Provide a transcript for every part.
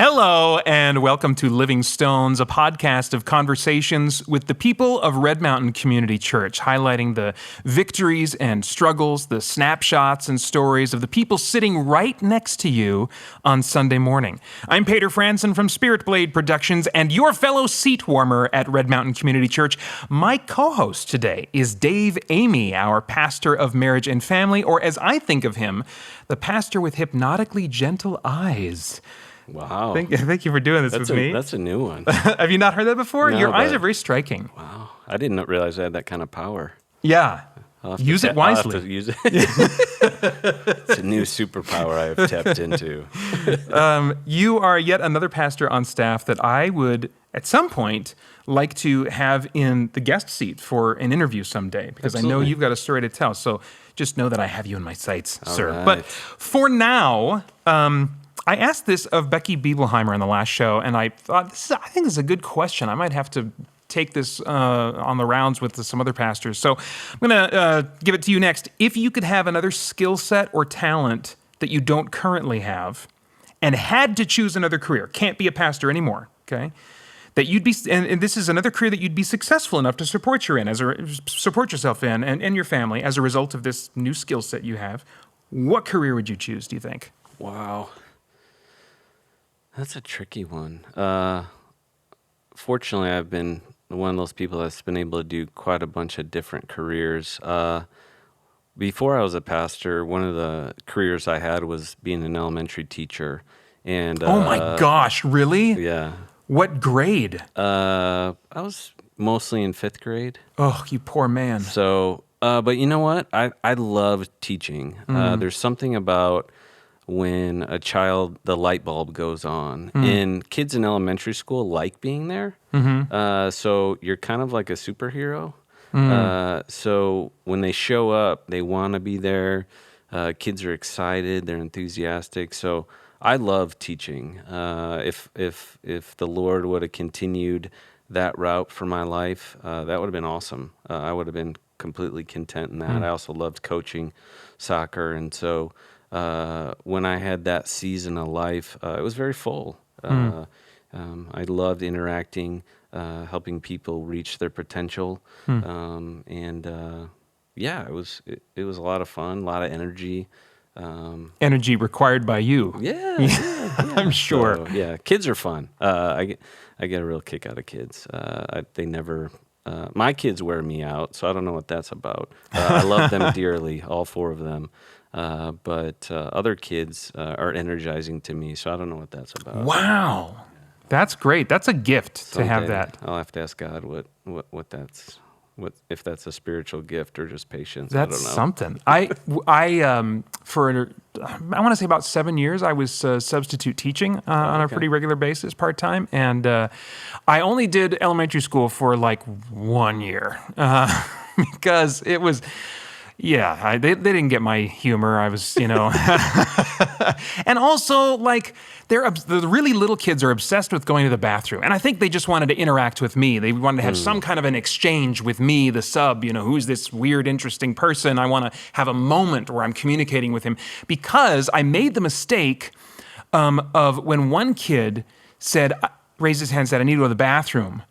Hello, and welcome to Living Stones, a podcast of conversations with the people of Red Mountain Community Church, highlighting the victories and struggles, the snapshots and stories of the people sitting right next to you on Sunday morning. I'm Peter Franson from Spirit Blade Productions, and your fellow seat warmer at Red Mountain Community Church. My co-host today is Dave Emigh, our pastor of marriage and family, or as I think of him, the pastor with hypnotically gentle eyes. Wow. Thank you for doing this with me. That's a new one. Have you not heard that before? No, Your eyes are very striking. Wow. I didn't realize I had that kind of power. Yeah. Use it wisely. I'll have to use it. It's a new superpower I have tapped into. You are yet another pastor on staff that I would, at some point, like to have in the guest seat for an interview someday, because Absolutely. I know you've got a story to tell. So just know that I have you in my sights, All sir. right. But for now, I asked this of Becky Biebelheimer on the last show, and I thought, I think this is a good question. I might have to take this on the rounds with some other pastors. So I'm going to give it to you next. If you could have another skill set or talent that you don't currently have and had to choose another career, can't be a pastor anymore, okay? That you'd be, and this is another career that you'd be successful enough to support yourself in and your family as a result of this new skill set you have, what career would you choose, do you think? Wow. That's a tricky one. Fortunately, I've been one of those people that's been able to do quite a bunch of different careers. Before I was a pastor, one of the careers I had was being an elementary teacher. And oh my gosh, really? Yeah. What grade? I was mostly in 5th grade. Oh, you poor man. So, but you know what? I love teaching. There's something about when a child, the light bulb goes on. And kids in elementary school like being there. So you're kind of like a superhero. So when they show up, they want to be there. Kids are excited. They're enthusiastic. So I love teaching. If the Lord would have continued that route for my life, that would have been awesome. I would have been completely content in that. I also loved coaching soccer. And so when I had that season of life, it was very full. I loved interacting, helping people reach their potential, yeah, it was a lot of fun, a lot of energy. Energy required by you. Yeah. I'm sure. So, yeah, kids are fun. I get a real kick out of kids. They never. My kids wear me out, so I don't know what that's about. I love them dearly, all 4 of them. But other kids are energizing to me, so I don't know what that's about. Wow. That's great. That's a gift to have that. I'll have to ask God what that's, if that's a spiritual gift or just patience. That's I don't know. something. I want to say about 7 years, I was substitute teaching on a pretty regular basis, part-time. And I only did elementary school for like 1 year because it was... Yeah, they didn't get my humor. I was, and also like the really little kids are obsessed with going to the bathroom, and I think they just wanted to interact with me. They wanted to have some kind of an exchange with me, the sub. Who's this weird, interesting person? I want to have a moment where I'm communicating with him, because I made the mistake of when one kid raised his hand, and said, "I need to go to the bathroom."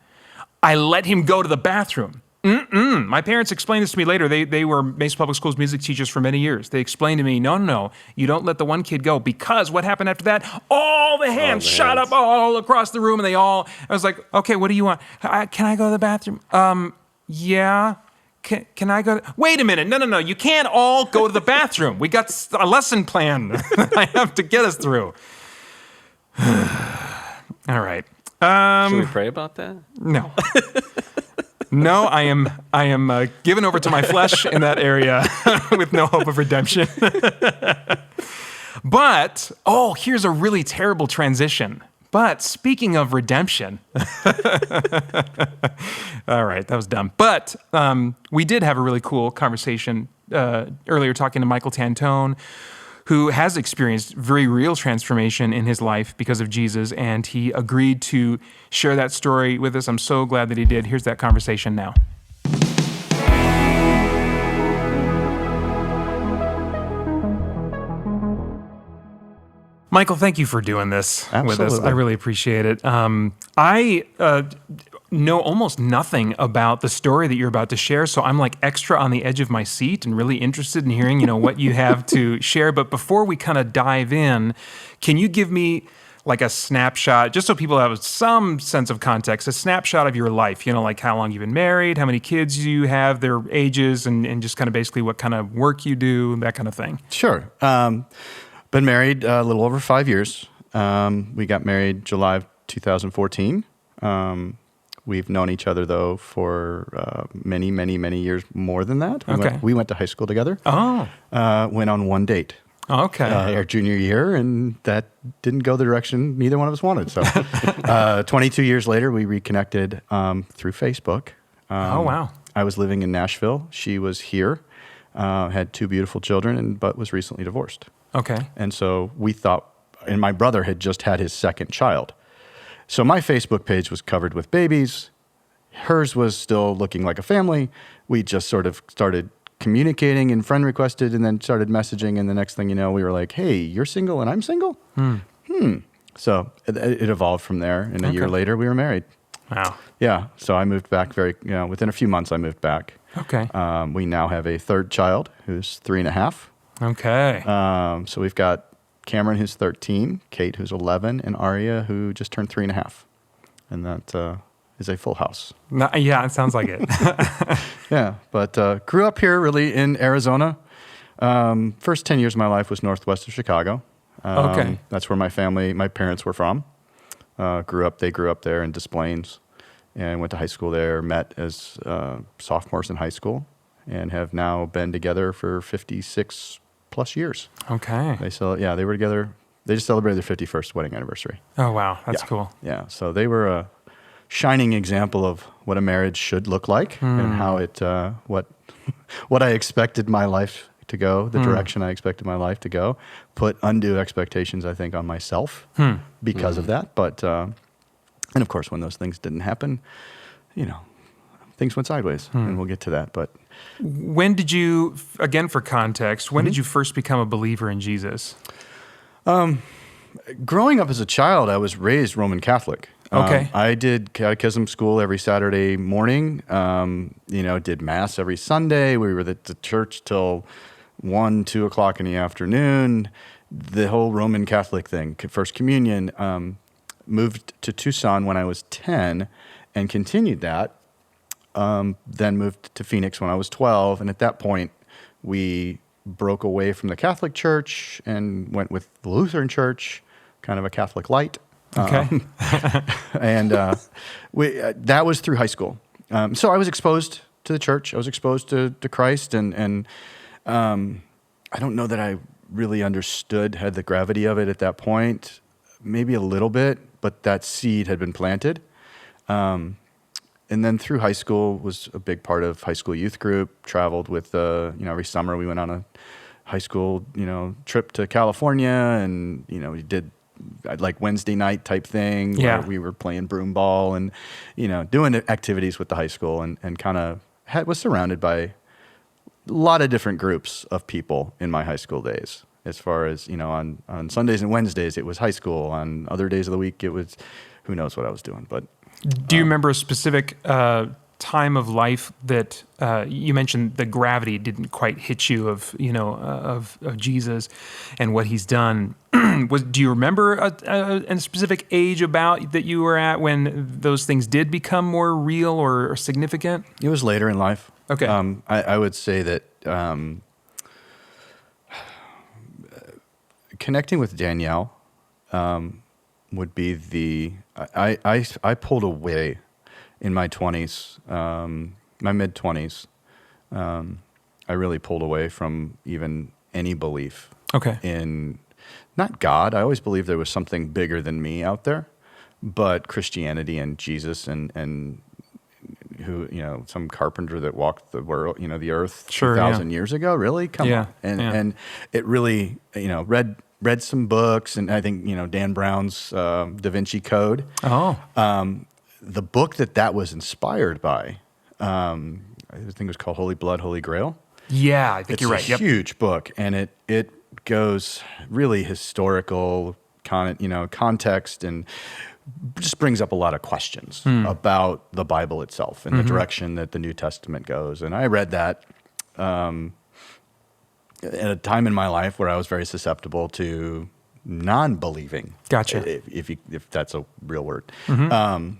I let him go to the bathroom. My parents explained this to me later. They were Mesa Public Schools music teachers for many years. They explained to me, no, you don't let the one kid go, because what happened after that? All the hands shot up all across the room, and I was like, okay, what do you want? Can I go to the bathroom? Yeah. Can I go? Wait a minute. No. You can't all go to the bathroom. We got a lesson plan I have to get us through. All right. Should we pray about that? No. No, I am given over to my flesh in that area with no hope of redemption. But, here's a really terrible transition. But speaking of redemption, all right, that was dumb. But we did have a really cool conversation earlier talking to Michael Tantone, who has experienced very real transformation in his life because of Jesus, and he agreed to share that story with us. I'm so glad that he did. Here's that conversation now. Michael, thank you for doing this with us. I really appreciate it. I know almost nothing about the story that you're about to share, so I'm like extra on the edge of my seat and really interested in hearing, what you have to share. But before we kind of dive in, can you give me like a snapshot, just so people have some sense of context, a snapshot of your life, like how long you've been married, how many kids you have, their ages, and just kind of basically what kind of work you do, that kind of thing? Sure. Been married a little over 5 years. We got married July of 2014. We've known each other, though, for many, many, many years more than that. We went to high school together. Oh. Went on one date. Okay. Our junior year, and that didn't go the direction neither one of us wanted. So 22 years later, we reconnected through Facebook. Oh, wow. I was living in Nashville. She was here, had 2 beautiful children, but was recently divorced. Okay. And so we thought, and my brother had just had his second child. So my Facebook page was covered with babies. Hers was still looking like a family. We just sort of started communicating and friend requested and then started messaging. And the next thing you know, we were like, hey, you're single and I'm single? So it evolved from there. And a year later, we were married. Wow. Yeah. So I moved back within a few months, I moved back. Okay. We now have a third child who's 3.5. Okay. So we've got Cameron, who's 13, Kate, who's 11, and Aria, who just turned 3.5. And that is a full house. Yeah, it sounds like it. Yeah, but grew up here really in Arizona. First 10 years of my life was northwest of Chicago. Okay. That's where my parents were from. They grew up there in Des Plaines and went to high school there, met as sophomores in high school, and have now been together for 56 plus years. Okay. They were together. They just celebrated their 51st wedding anniversry. Oh, wow. That's cool. Yeah. So they were a shining example of what a marriage should look like and how it, what I expected my life to go, the direction I expected my life to go. Put undue expectations, I think, on myself because of that. But, and of course, when those things didn't happen, things went sideways, and we'll get to that. But when did you, again for context, when did you first become a believer in Jesus? Growing up as a child, I was raised Roman Catholic. Okay. I did catechism school every Saturday morning, did Mass every Sunday. We were at the church till 1, 2 o'clock in the afternoon. The whole Roman Catholic thing, First Communion, moved to Tucson when I was 10 and continued that. Then moved to Phoenix when I was 12. And at that point, we broke away from the Catholic Church and went with the Lutheran Church, kind of a Catholic light. Okay. And that was through high school. So I was exposed to the church. I was exposed to Christ. And I don't know that I really had the gravity of it at that point. Maybe a little bit, but that seed had been planted. And then through high school was a big part of high school youth group, traveled with, every summer we went on a high school, trip to California and, we did like Wednesday night type thing where we were playing broom ball and, doing activities with the high school and kind of was surrounded by a lot of different groups of people in my high school days. As far as, on Sundays and Wednesdays, it was high school. On other days of the week, it was, who knows what I was doing, but. Do you remember a specific time of life that you mentioned the gravity didn't quite hit you of Jesus and what he's done? Do you remember a specific age about that you were at when those things did become more real or significant? It was later in life. Okay. I would say that connecting with Danielle would be I pulled away in my 20s, my mid-20s. I really pulled away from even any belief in, not God. I always believed there was something bigger than me out there, but Christianity and Jesus and who, some carpenter that walked the world, the earth 2,000 years ago, really? Come on. And it really, read some books, and I think, Dan Brown's Da Vinci Code. Oh. The book that was inspired by, I think it was called Holy Blood, Holy Grail. Yeah, I think you're right. It's a huge book, and it goes really historical context, and just brings up a lot of questions about the Bible itself and the direction that the New Testament goes. And I read that at a time in my life where I was very susceptible to non-believing. Gotcha. If that's a real word. And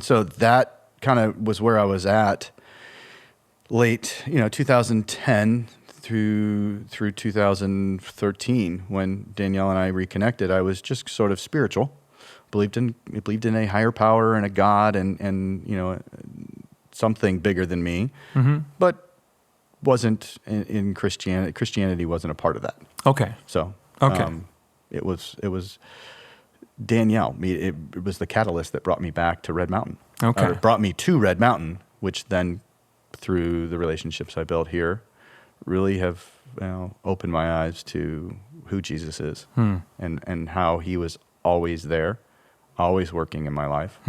so that kind of was where I was at late, 2010 through 2013, when Danielle and I reconnected. I was just sort of spiritual, believed in a higher power and a God and something bigger than me, but wasn't in Christianity. Christianity wasn't a part of that. Okay. So Okay. it was Danielle. It was the catalyst that brought me back to Red Mountain. Okay. It brought me to Red Mountain, which then, through the relationships I built here, really have opened my eyes to who Jesus is and how he was always there, always working in my life.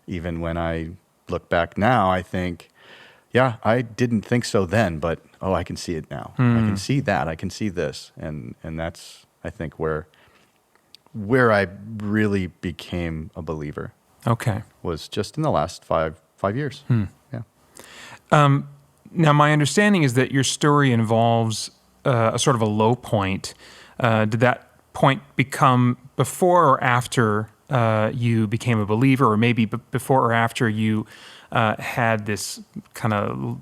Even when I look back now, I think, yeah, I didn't think so then, but I can see it now. I can see that. I can see this, and that's, I think, where I really became a believer. Okay. Was just in the last five years. Yeah. Now, my understanding is that your story involves a sort of a low point. Did that point become before or after you became a believer, or maybe before or after you had this kind of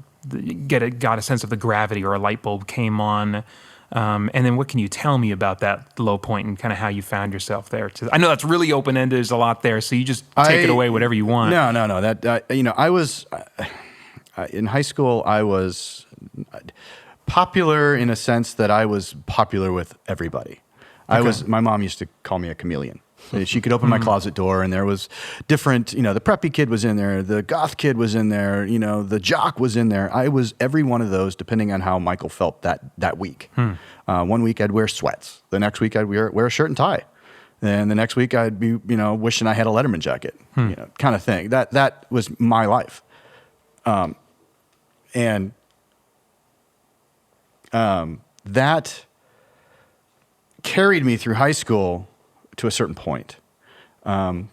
got a sense of the gravity, or a light bulb came on? And then what can you tell me about that low point and kind of how you found yourself there? I know that's really open-ended. There's a lot there, so you just take it away, whatever you want. No. That I was in high school. I was popular in a sense that I was popular with everybody. Okay. My mom used to call me a chameleon. She could open my closet door, and there was different, the preppy kid was in there, the goth kid was in there, the jock was in there. I was every one of those, depending on how Michael felt that week. 1 week I'd wear sweats. The next week I'd wear a shirt and tie. And the next week I'd be, wishing I had a Letterman jacket, kind of thing. That was my life. And that carried me through high school to a certain point.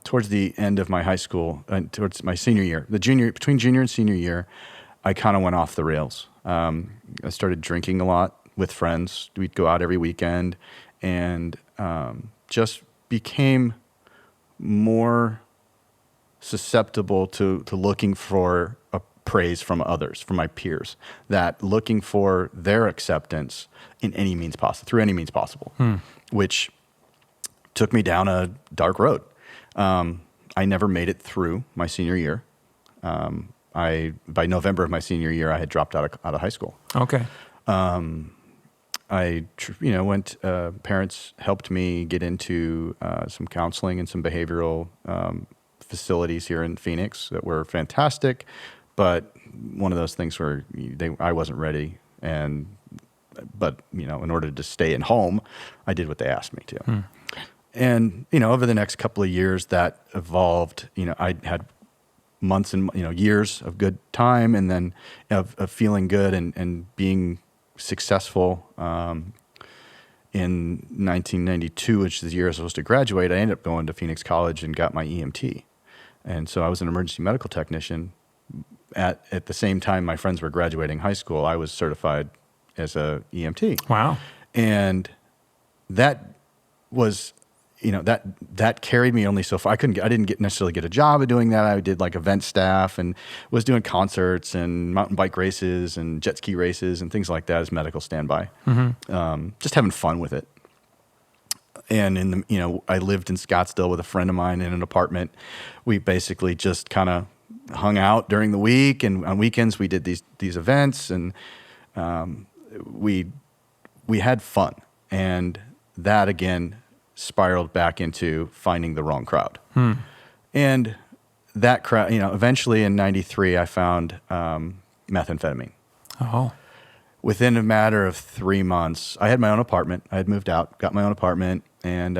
Towards the end of my high school, towards my senior year, between junior and senior year, I kind of went off the rails. I started drinking a lot with friends. We'd go out every weekend, and just became more susceptible to looking for praise from others, from my peers, that looking for their acceptance in any means possible, through any means possible, which took me down a dark road. I never made it through my senior year. By November of my senior year, I had dropped out of high school. Okay. Parents helped me get into some counseling and some behavioral facilities here in Phoenix that were fantastic, but one of those things where I wasn't ready, but in order to stay in home, I did what they asked me to. And, over the next couple of years that evolved, I had months and, years of good time, and then of feeling good and being successful. In 1992, which is the year I was supposed to graduate, I ended up going to Phoenix College and got my EMT. And so I was an emergency medical technician. At the same time my friends were graduating high school, I was certified as a EMT. Wow. And that was, that carried me only so far. I didn't necessarily get a job at doing that. I did like event staff and was doing concerts and mountain bike races and jet ski races and things like that as medical standby. Just having fun with it. And I lived in Scottsdale with a friend of mine in an apartment. We basically just kind of hung out during the week, and on weekends we did these events, and we had fun. And that again spiraled back into finding the wrong crowd. And that crowd, eventually in 93, I found methamphetamine. Oh. Within a matter of 3 months, I had my own apartment. I had moved out, got my own apartment, and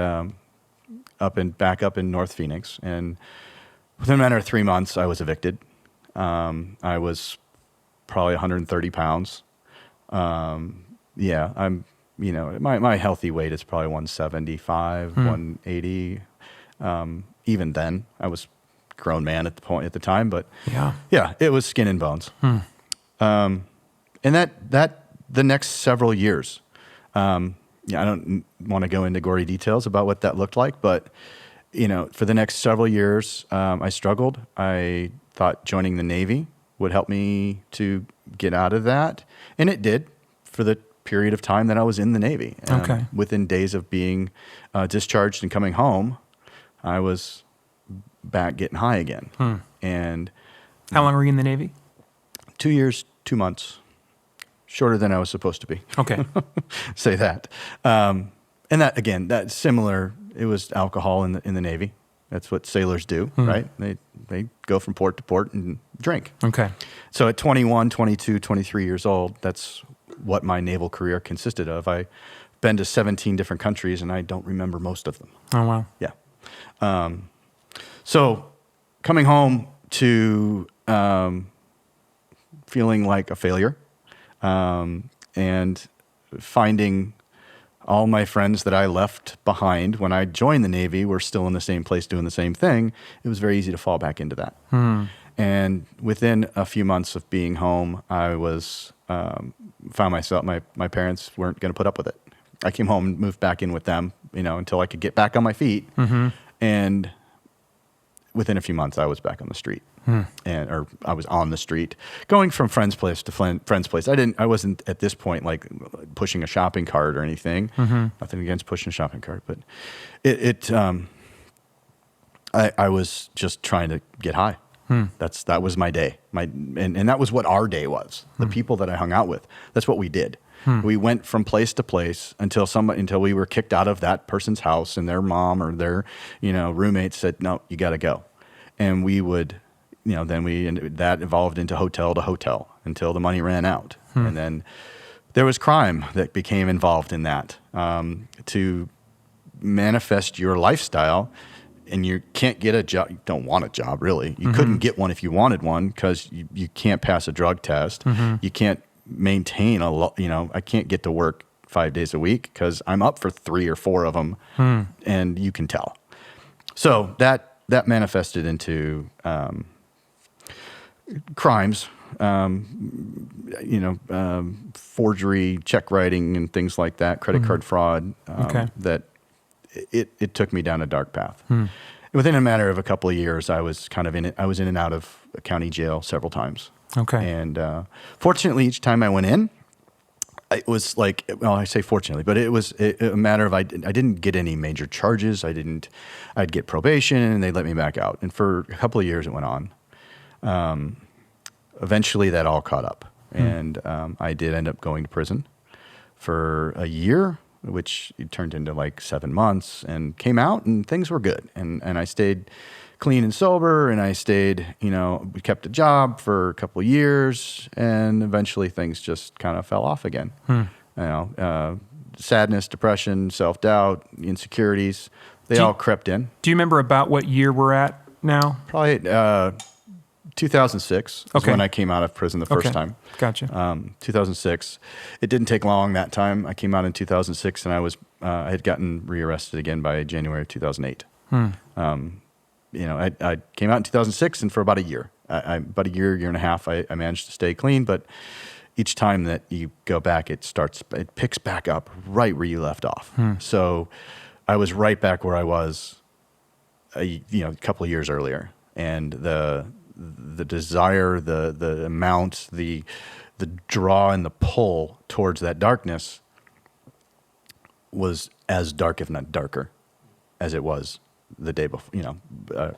back up in North Phoenix. And within a matter of 3 months, I was evicted. I was probably 130 pounds. my healthy weight is probably 175, 180. Even then, I was a grown man at the time, but yeah, it was skin and bones. And that the next several years, I don't want to go into gory details about what that looked like, but for the next several years, I struggled. I thought joining the Navy would help me to get out of that, and it did for the period of time that I was in the Navy. Within days of being discharged and coming home, I was back getting high again. And how long were you in the Navy? 2 years, 2 months, shorter than I was supposed to be. Okay. Say that. And that, again, that's similar. It was alcohol in the Navy. That's what sailors do, right? They go from port to port and drink. Okay. So at 21, 22, 23 years old, that's what my naval career consisted of. I've been to 17 different countries, and I don't remember most of them. Oh, wow. Yeah. So coming home to feeling like a failure, and finding all my friends that I left behind when I joined the Navy were still in the same place doing the same thing, it was very easy to fall back into that. And within a few months of being home, I was found myself, my parents weren't going to put up with it. I came home and moved back in with them, until I could get back on my feet. And within a few months, I was back on the street. Or I was on the street, going from friend's place to friend's place. I wasn't at this point like pushing a shopping cart or anything. Nothing against pushing a shopping cart, but I was just trying to get high. That was my day. And that was what our day was. The people that I hung out with. That's what we did. We went from place to place until we were kicked out of that person's house, and their mom or their roommate said, "No, you got to go." And we would, that evolved into hotel to hotel until the money ran out. And then there was crime that became involved in that, to manifest your lifestyle. And you can't get a job. You don't want a job, really. You couldn't get one if you wanted one because you can't pass a drug test. You can't maintain I can't get to work 5 days a week because I'm up for 3 or 4 of them, and you can tell. So that manifested into crimes, forgery, check writing, and things like that, credit card fraud. That it took me down a dark path. Within a matter of a couple of years, I was kind of in it. I was in and out of county jail several times. And fortunately, each time I went in, it was like, well, I say fortunately, but it was a matter of I didn't get any major charges. I'd get probation, and they'd let me back out. And for a couple of years, it went on. Eventually, that all caught up, and I did end up going to prison for a year, which turned into like 7 months, and came out, and things were good. And I stayed clean and sober, and I stayed, we kept a job for a couple of years, and eventually things just kind of fell off again. Sadness, depression, self-doubt, insecurities, they all crept in. Do you remember about what year we're at now? Probably 2006 is when I came out of prison the first time. Gotcha. 2006. It didn't take long that time. I came out in 2006, and I had gotten rearrested again by January of 2008. I came out in 2006, and for about a year, about a year and a half, I managed to stay clean. But each time that you go back, it picks back up right where you left off. So I was right back where I was, a couple of years earlier, and the desire, the amount, the draw and the pull towards that darkness was as dark, if not darker, as it was the day before,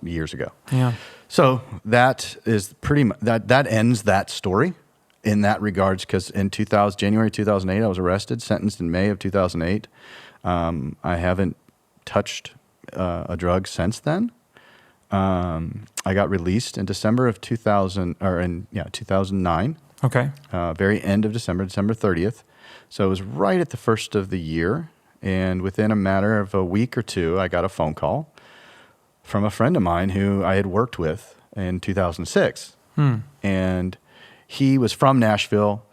years ago. Yeah. So that is pretty much that ends that story in that regards, because in January 2008, I was arrested, sentenced in May of 2008. I haven't touched a drug since then. I got released in December of 2009. Okay. Very end of December 30th. So it was right at the first of the year. And within a matter of a week or two, I got a phone call from a friend of mine who I had worked with in 2006. And he was from Nashville,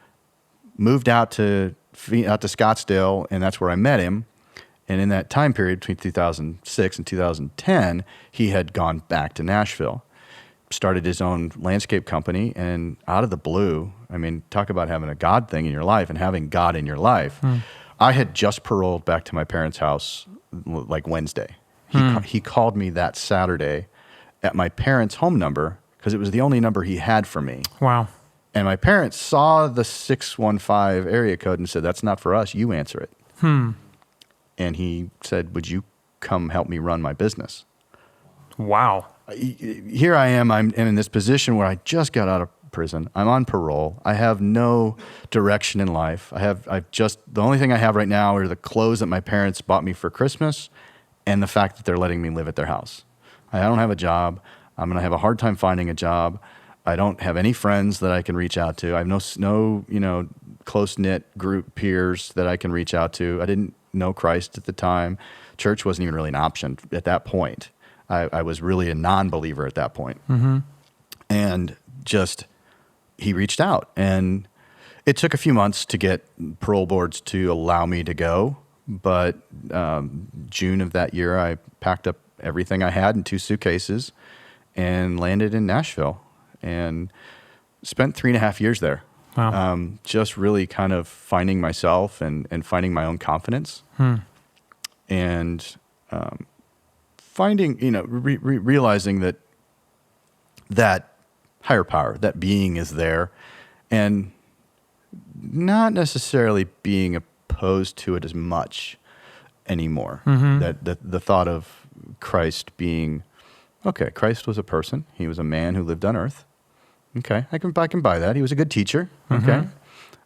moved out to out to Scottsdale, and that's where I met him. And in that time period between 2006 and 2010, he had gone back to Nashville, started his own landscape company, and out of the blue, I mean, talk about having a God thing in your life and having God in your life. I had just paroled back to my parents' house like Wednesday. He called me that Saturday at my parents' home number because it was the only number he had for me. Wow. And my parents saw the 615 area code and said, "That's not for us. You answer it." And he said, "Would you come help me run my business?" Wow. Here I am. I'm in this position where I just got out of prison. I'm on parole. I have no direction in life. The only thing I have right now are the clothes that my parents bought me for Christmas and the fact that they're letting me live at their house. I don't have a job. I'm going to have a hard time finding a job. I don't have any friends that I can reach out to. I have no close-knit group peers that I can reach out to. I didn't know Christ at the time. Church wasn't even really an option at that point. I was really a non-believer at that point. And just, he reached out. And it took a few months to get parole boards to allow me to go. But June of that year, I packed up everything I had in 2 suitcases and landed in Nashville and spent 3.5 years there. Wow. Just really kind of finding myself and finding my own confidence. And finding, realizing that higher power, that being is there, and not necessarily being opposed to it as much anymore. That the thought of Christ being, okay, Christ was a person. He was a man who lived on earth. Okay, I can buy that. He was a good teacher. Okay,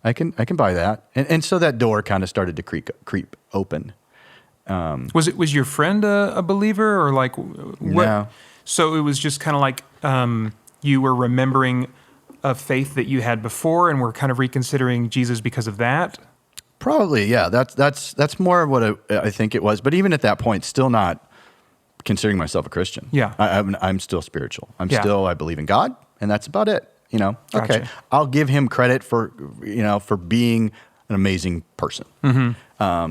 I can buy that. And so that door kind of started to creep open. Was your friend a believer, or like what? No. So it was just kind of like you were remembering a faith that you had before, and were kind of reconsidering Jesus because of that. Probably, yeah. That's more of what I think it was. But even at that point, still not considering myself a Christian. Yeah. I'm still spiritual. I believe in God, and that's about it. Okay, Gotcha. I'll give him credit for being an amazing person.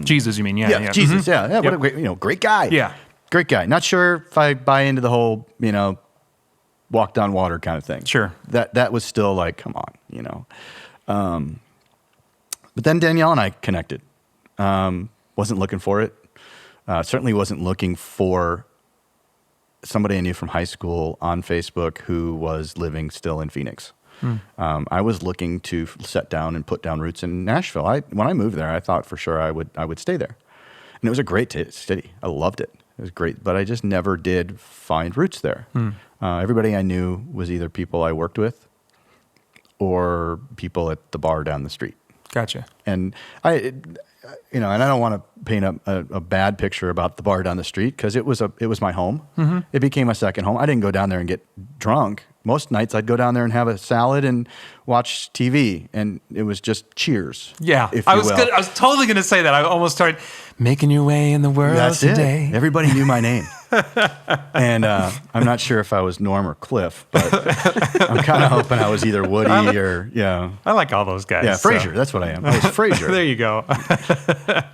Jesus, you mean? Yeah. Jesus. Yeah. What a great guy. Yeah. Great guy. Not sure if I buy into the whole walked on water kind of thing. Sure. That was still like, come on, But then Danielle and I connected. Wasn't looking for it. Certainly wasn't looking for somebody I knew from high school on Facebook who was living still in Phoenix. I was looking to set down and put down roots in Nashville. When I moved there, I thought for sure I would stay there. And it was a great city. I loved it. It was great, but I just never did find roots there. Everybody I knew was either people I worked or people at the bar down the street. Gotcha. And and I don't want to paint a bad picture about the bar down the street because it was my home. It became a second home. I didn't go down there and get drunk. Most nights I'd go down there and have a salad and watch TV, and it was just cheers. Yeah, if I you was will. I was totally going to say that. I almost started making your way in the world That's today. it. Everybody knew my name. And I'm not sure if I was Norm or Cliff, but I'm kind of hoping I was either Woody or, I like all those guys. Yeah, Frasier. That's what I am. I was Frasier. There you go.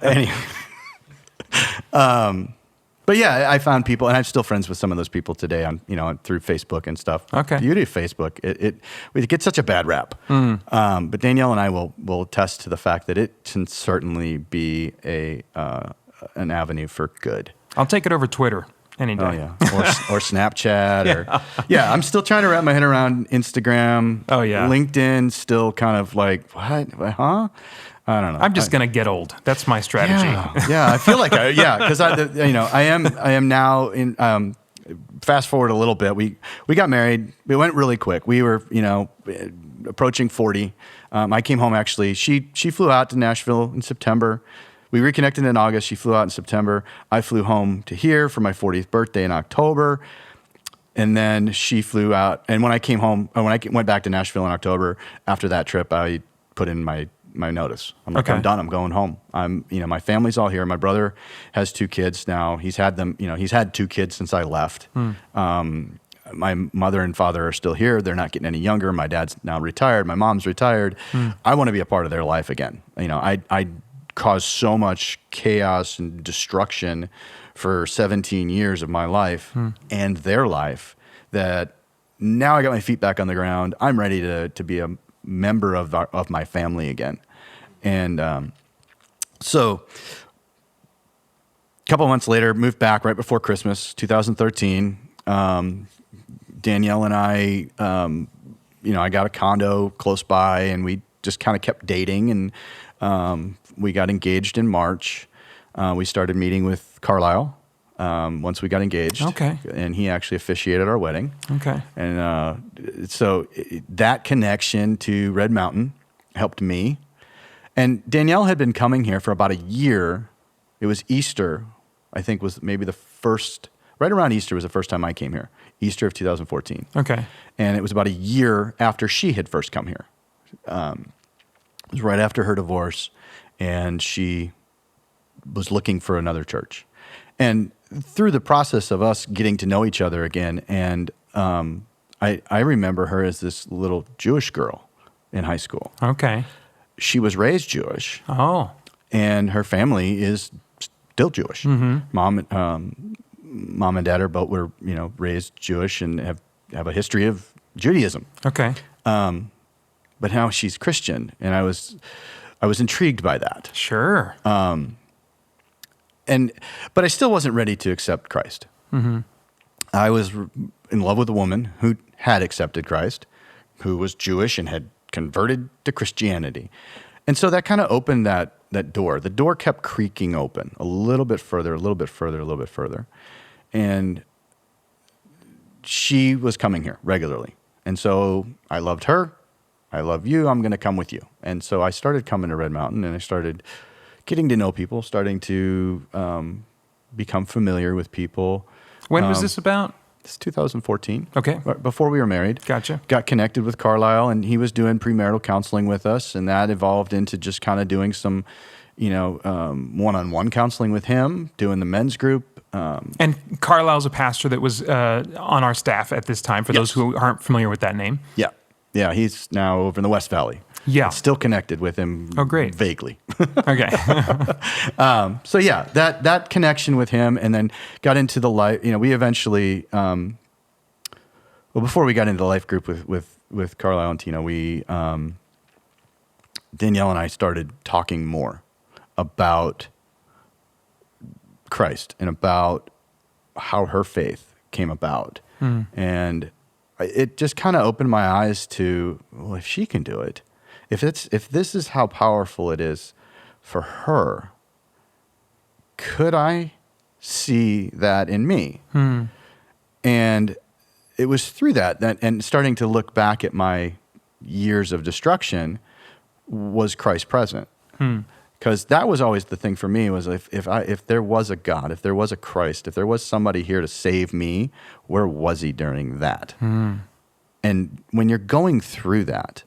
Anyway. But yeah, I found people, and I'm still friends with some of those people today on, through Facebook and stuff. Okay. The beauty of Facebook, it gets such a bad rap. But Danielle and I will attest to the fact that it can certainly be an avenue for good. I'll take it over Twitter any day. Oh yeah, or Snapchat, I'm still trying to wrap my head around Instagram. Oh yeah, LinkedIn still kind of like what? Huh? I don't know. I'm just gonna get old. That's my strategy. Yeah, I feel like because I am now in. Fast forward a little bit. We got married. It went really quick. We were approaching 40. I came home actually. She flew out to Nashville in September. We reconnected in August. She flew out in September. I flew home to here for my 40th birthday in October. And then she flew out. And when I came home, when I went back to Nashville in October, after that trip, I put in my notice. I'm like, I'm done. I'm going home. My family's all here. My brother has 2 kids now. He's had 2 kids since I left. my mother and father are still here. They're not getting any younger. My dad's now retired. My mom's retired. I want to be a part of their life again. I caused so much chaos and destruction for 17 years of my life and their life that now I got my feet back on the ground. I'm ready to be a member of my family again. And so a couple of months later, moved back right before Christmas, 2013. Danielle and I, I got a condo close by, and we just kind of kept dating, and we got engaged in March. We started meeting with Carlisle once we got engaged. Okay. And he actually officiated our wedding. Okay. And so that connection to Red Mountain helped me. And Danielle had been coming here for about a year. It was Easter, I think was maybe the first, right around Easter was the first time I came here, Easter of 2014. Okay. And it was about a year after she had first come here. It was right after her divorce, and she was looking for another church. And through the process of us getting to know each other again, and I remember her as this little Jewish girl in high school. Okay. She was raised Jewish. Oh. And her family is still Jewish. Mm-hmm. Mom and dad are both were raised Jewish and have a history of Judaism. Okay. But now she's Christian, and I was intrigued by that. Sure. But I still wasn't ready to accept Christ. Mm-hmm. I was in love with a woman who had accepted Christ, who was Jewish and had converted to Christianity. And so that kind of opened that door. The door kept creaking open a little bit further, a little bit further, a little bit further. And she was coming here regularly. And so I loved her. I love you. I'm going to come with you. And so I started coming to Red Mountain, and I started getting to know people, starting to become familiar with people. When was this about? It's 2014. Okay. Before we were married. Gotcha. Got connected with Carlisle, and he was doing premarital counseling with us, and that evolved into just kind of doing some, one-on-one counseling with him, doing the men's group. And Carlisle's a pastor that was on our staff at this time, for those who aren't familiar with that name. Yeah. Yeah, he's now over in the West Valley. Yeah. Still connected with him. Oh, great. Vaguely. Okay. So yeah, that connection with him, and then got into the life. We eventually, before we got into the life group with Carlisle and Tina, Danielle and I started talking more about Christ and about how her faith came about, and it just kind of opened my eyes to, well, if she can do it, if this is how powerful it is for her, could I see that in me? And it was through that and starting to look back at my years of destruction, was Christ present? Because that was always the thing for me, was if there was a God, if there was a Christ, if there was somebody here to save me, where was he during that? And when you're going through that,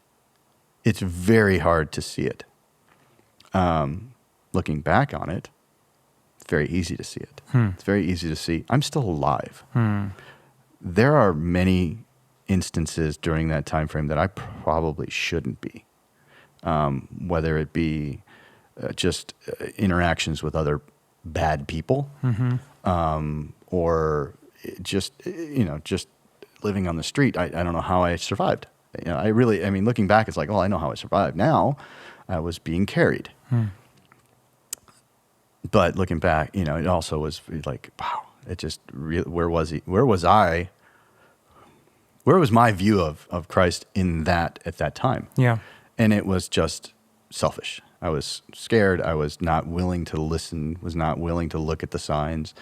it's very hard to see it. Looking back on it, it's very easy to see it. It's very easy to see, I'm still alive. There are many instances during that time frame that I probably shouldn't be, whether it be just interactions with other bad people, or just living on the street. I don't know how I survived. Looking back, it's like, I know how I survived. Now, I was being carried. But looking back, it also was like, wow, it just, where was he? Where was I? Where was my view of Christ at that time? Yeah. And it was just selfish. I was scared. I was not willing to listen, was not willing to look at the signs.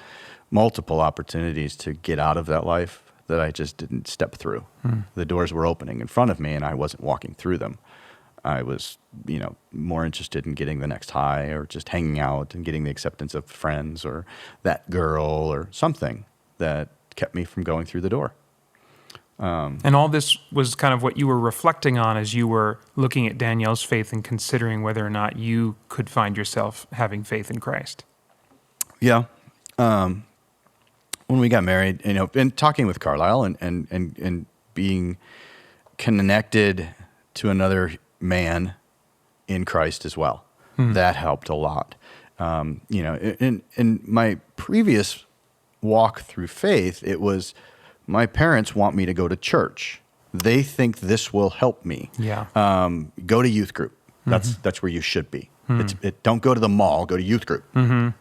Multiple opportunities to get out of that life that I just didn't step through. The doors were opening in front of me, and I wasn't walking through them. I was, more interested in getting the next high, or just hanging out and getting the acceptance of friends or that girl or something that kept me from going through the door. And all this was kind of what you were reflecting on as you were looking at Danielle's faith and considering whether or not you could find yourself having faith in Christ. Yeah. when we got married, and talking with Carlisle and being connected to another man in Christ as well, that helped a lot. In my previous walk through faith, it was my parents want me to go to church. They think this will help me. Yeah. Go to youth group. That's where you should be. Don't go to the mall. Go to youth group. The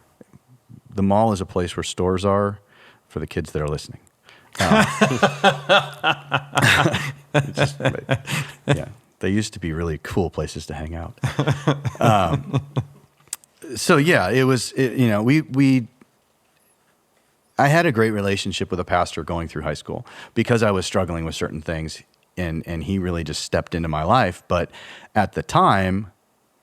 mall is a place where stores are for the kids that are listening. Yeah, they used to be really cool places to hang out. So yeah, it was. I had a great relationship with a pastor going through high school because I was struggling with certain things, and he really just stepped into my life. But at the time,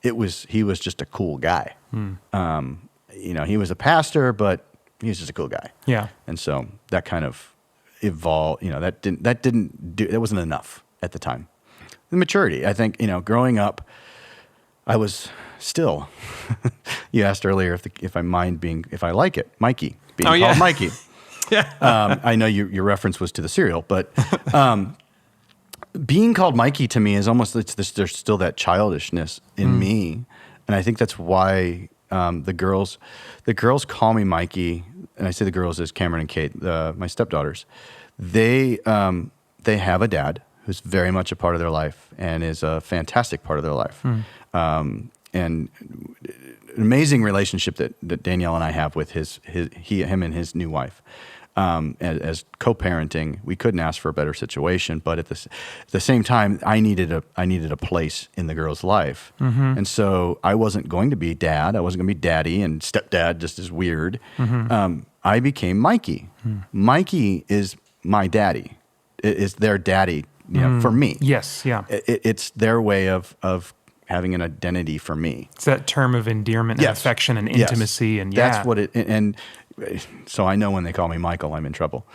he was just a cool guy. He was a pastor, but he was just a cool guy. Yeah. And so that kind of evolved. That wasn't enough at the time. The maturity, I think. Growing up, I was still. You asked earlier if I like it, Mikey. Being called Mikey. Yeah. I know your reference was to the cereal, but being called Mikey to me is almost there's still that childishness in me, and I think that's why the girls call me Mikey, and I say the girls as Cameron and Kate, my stepdaughters. They have a dad who's very much a part of their life and is a fantastic part of their life, and an amazing relationship that Danielle and I have with him and his new wife. As co-parenting, we couldn't ask for a better situation. But at the same time, I needed a place in the girl's life, and so I wasn't going to be dad. I wasn't going to be daddy, and stepdad just is weird. I became Mikey. Mikey is my daddy. It is their daddy, for me. Yes. Yeah. It's their way of having an identity for me. It's that term of endearment and affection and intimacy. And that's what it, and so I know when they call me Michael, I'm in trouble.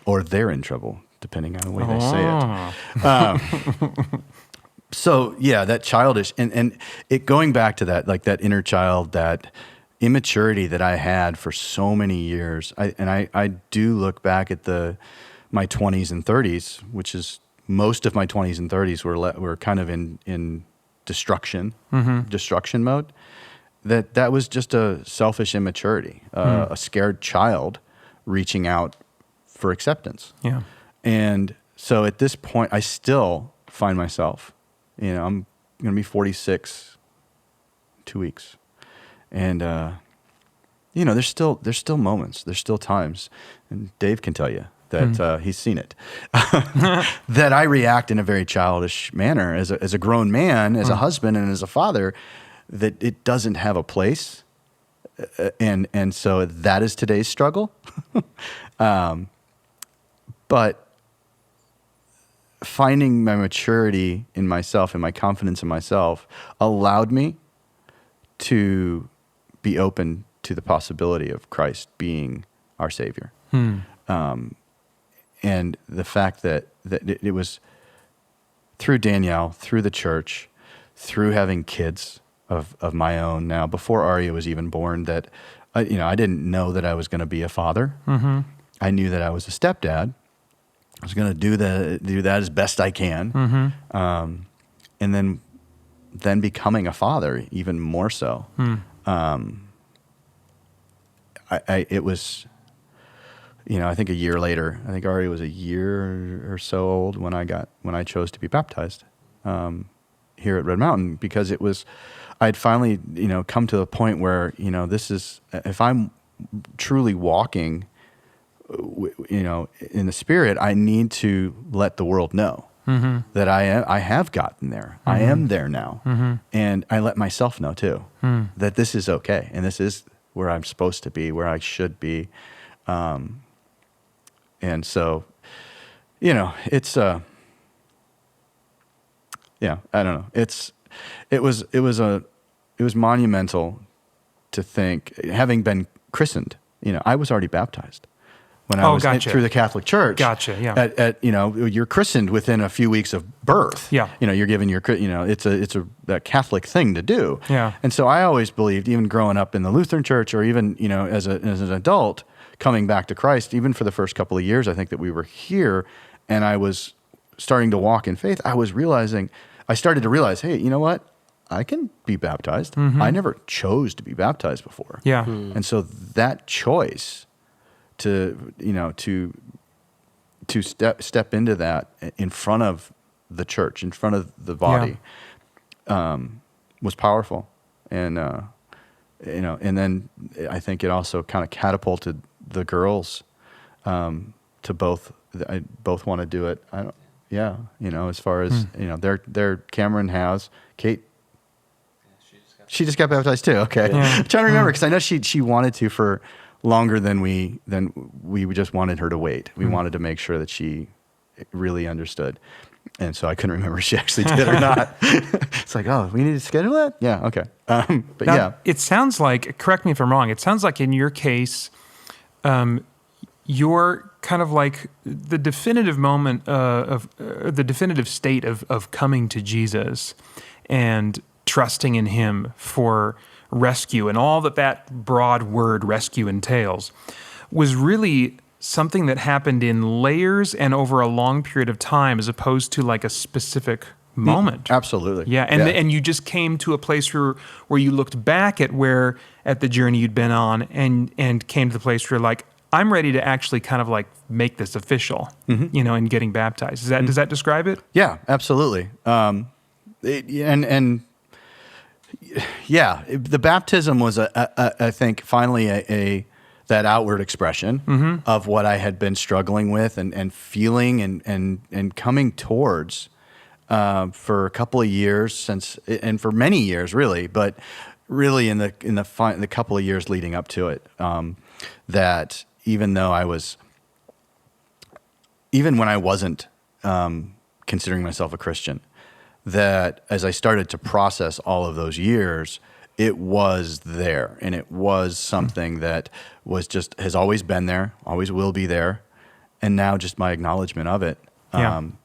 Or they're in trouble, depending on the way they say it. So yeah, that childish, and it going back to that, like that inner child, that immaturity that I had for so many years. I do look back at my 20s and 30s, which is most of my 20s and 30s were kind of in destruction mode. That was just a selfish immaturity, a scared child reaching out for acceptance. Yeah. And so at this point, I still find myself, I'm going to be 46 in 2 weeks. And, there's still moments, there's still times, and Dave can tell you that he's seen it, that I react in a very childish manner as a grown man, as a husband, and as a father, that it doesn't have a place. And so that is today's struggle. But finding my maturity in myself and my confidence in myself allowed me to be open to the possibility of Christ being our Savior. And the fact that it was through Danielle, through the church, through having kids of my own now, before Aria was even born, that I didn't know that I was going to be a father. I knew that I was a stepdad. I was going to do that as best I can. And then becoming a father even more so. It was, I think a year later, I think Aria was a year or so old when I chose to be baptized here at Red Mountain, because I'd finally, come to a point where, if I'm truly walking, in the Spirit, I need to let the world know that I have gotten there. I am there now. And I let myself know too, that this is okay. And this is where I'm supposed to be, where I should be. And so, it's, I don't know. It was monumental to think, having been christened, I was already baptized. when I was gotcha. through the Catholic Church. Gotcha, yeah. At you're christened within a few weeks of birth. Yeah. You're given it's a Catholic thing to do. Yeah. And so I always believed, even growing up in the Lutheran Church, or even as an adult coming back to Christ, even for the first couple of years, I think that we were here, and I was starting to walk in faith. I started to realize, hey, you know what? I can be baptized. Mm-hmm. I never chose to be baptized before. Yeah. And so that choice to step into that in front of the church, in front of the body, was powerful. And and then I think it also kind of catapulted the girls to both want to do it. As far as they're Cameron has Kate. She just got baptized too. Okay, Yeah. I'm trying to remember, because I know she wanted to for longer than we just wanted her to wait. We wanted to make sure that she really understood, and so I couldn't remember if she actually did or not. It's like, oh, we need to schedule that. Yeah, okay. But Now, yeah, it sounds like, correct me if I'm wrong, it sounds like in your case, you're kind of like the definitive moment the definitive state of coming to Jesus and trusting in him for rescue, and all that broad word rescue entails, was really something that happened in layers and over a long period of time, as opposed to like a specific moment. absolutely. Yeah, and you just came to a place where you looked back at the journey you'd been on, and came to the place where you're like, I'm ready to actually kind of like make this official, in getting baptized. Does that describe it? Yeah, absolutely. The baptism was I think finally that outward expression of what I had been struggling with and feeling and coming towards for a couple of years and for many years really, but really in the couple of years leading up to it, that even when I wasn't considering myself a Christian, that as I started to process all of those years, it was there, and it was something that has always been there, always will be there, and now just my acknowledgement of it.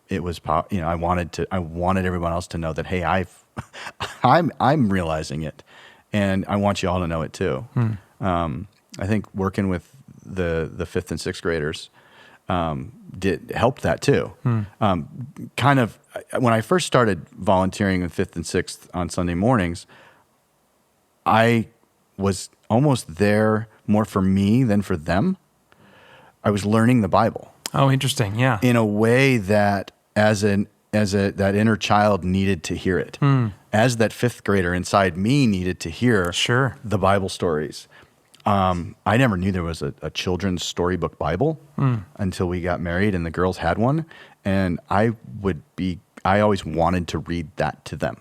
It was, I wanted everyone else to know that, hey, I'm realizing it, and I want you all to know it too. I think working with the fifth and sixth graders helped that too. Kind of when I first started volunteering in fifth and sixth on Sunday mornings, I was almost there more for me than for them. I was learning the Bible. Oh, interesting. Yeah. In a way that that inner child needed to hear it. As that fifth grader inside me needed to hear the Bible stories. I never knew there was a children's storybook Bible until we got married and the girls had one. And I always wanted to read that to them.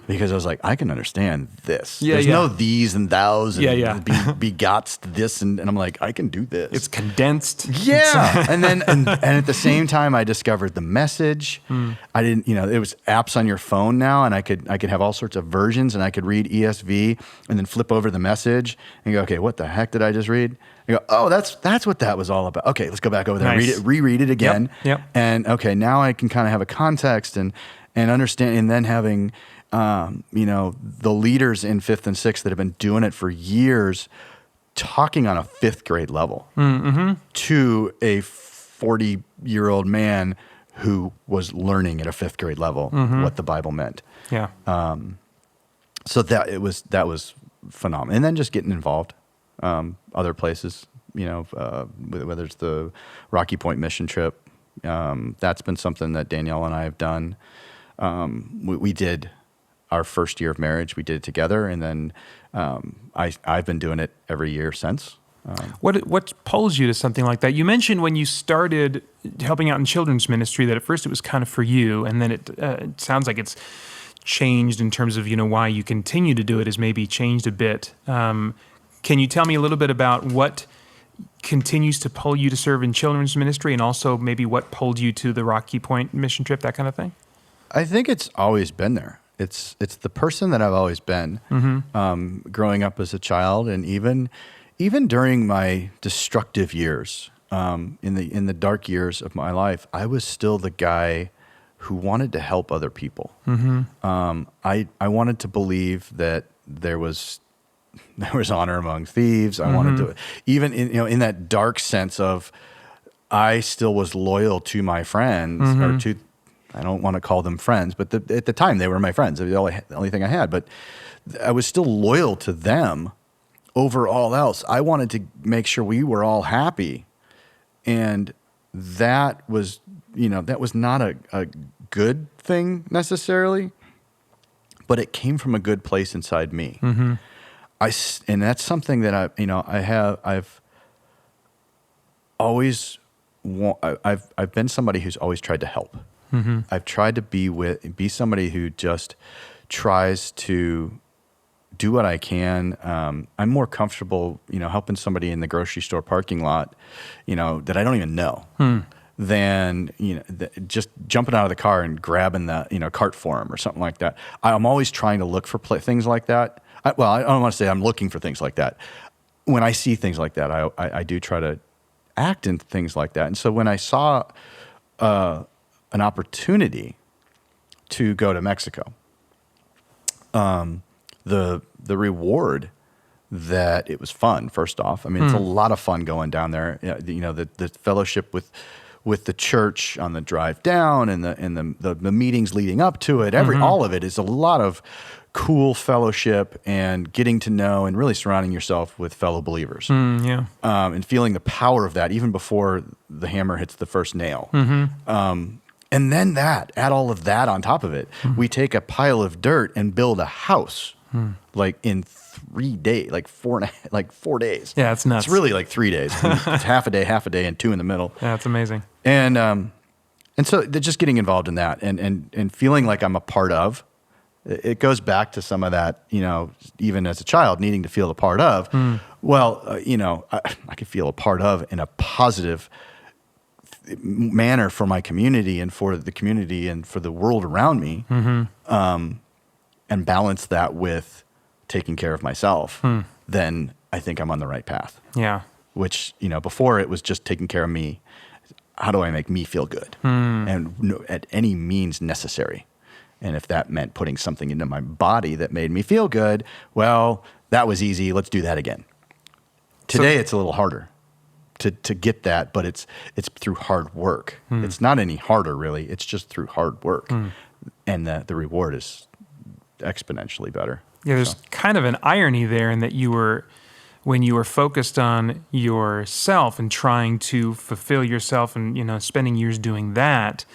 Because I was like, I can understand this. There's no these and thous and begots this. And I'm like, I can do this. It's condensed. Yeah. and at the same time, I discovered the message. I didn't, it was apps on your phone now, and I could have all sorts of versions, and I could read ESV and then flip over the message and go, okay, what the heck did I just read? I go, oh, that's what that was all about. Okay, let's go back over there and reread it again. Yep. And okay, now I can kind of have a context and understand, and then having, the leaders in fifth and sixth that have been doing it for years, talking on a fifth grade level to a 40-year-old man who was learning at a fifth grade level what the Bible meant. Yeah. So that was phenomenal. And then just getting involved, other places, whether it's the Rocky Point mission trip, that's been something that Danielle and I have done. We did our first year of marriage. We did it together, and then I've been doing it every year since. What pulls you to something like that? You mentioned when you started helping out in children's ministry that at first it was kind of for you, and then it sounds like it's changed in terms of why you continue to do it has maybe changed a bit. Can you tell me a little bit about what continues to pull you to serve in children's ministry, and also maybe what pulled you to the Rocky Point mission trip, that kind of thing? I think it's always been there. It's the person that I've always been, growing up as a child, and even during my destructive years, in the dark years of my life, I was still the guy who wanted to help other people. I wanted to believe that there was honor among thieves. I wanted to, even in that dark sense of, I still was loyal to my friends, or to, I don't want to call them friends, but at the time they were my friends. It was the only thing I had, but I was still loyal to them over all else. I wanted to make sure we were all happy. And that was, that was not a good thing necessarily, but it came from a good place inside me. And that's something that I've always, I've been somebody who's always tried to help. I've tried to be somebody who just tries to do what I can. I'm more comfortable, helping somebody in the grocery store parking lot, that I don't even know, than, just jumping out of the car and grabbing the, cart for them or something like that. I'm always trying to look for things like that. I don't want to say I'm looking for things like that. When I see things like that, I do try to act in things like that. And so when I saw an opportunity to go to Mexico, the reward that it was fun. First off, I mean, it's a lot of fun going down there. The fellowship with the church on the drive down, and the meetings leading up to it. All of it is a lot of cool fellowship and getting to know and really surrounding yourself with fellow believers. And feeling the power of that even before the hammer hits the first nail. And then add all of that on top of it. We take a pile of dirt and build a house, like in 3 days, like 4 days. Yeah, it's nuts. It's really like 3 days. It's half a day, and 2 in the middle. Yeah, it's amazing. And so just getting involved in that and feeling like I'm a part of. It goes back to some of that, even as a child, needing to feel a part of. Well, I could feel a part of in a positive manner for my community and for the community and for the world around me, and balance that with taking care of myself, then I think I'm on the right path. Yeah. Which, before it was just taking care of me. How do I make me feel good? And at any means necessary. And if that meant putting something into my body that made me feel good, well, that was easy. Let's do that again. Today, it's a little harder to get that, but it's through hard work. It's not any harder, really. It's just through hard work. And the reward is exponentially better. Yeah, there's kind of an irony there in that when you were focused on yourself and trying to fulfill yourself and, spending years doing that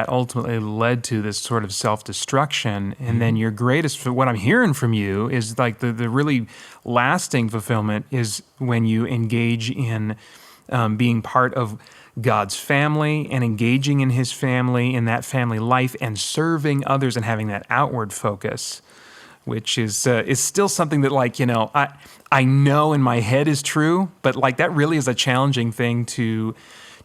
ultimately led to this sort of self-destruction. And then your greatest, what I'm hearing from you is like the really lasting fulfillment is when you engage in being part of God's family and engaging in his family, in that family life, and serving others and having that outward focus, which is still something that I know in my head is true, but that really is a challenging thing to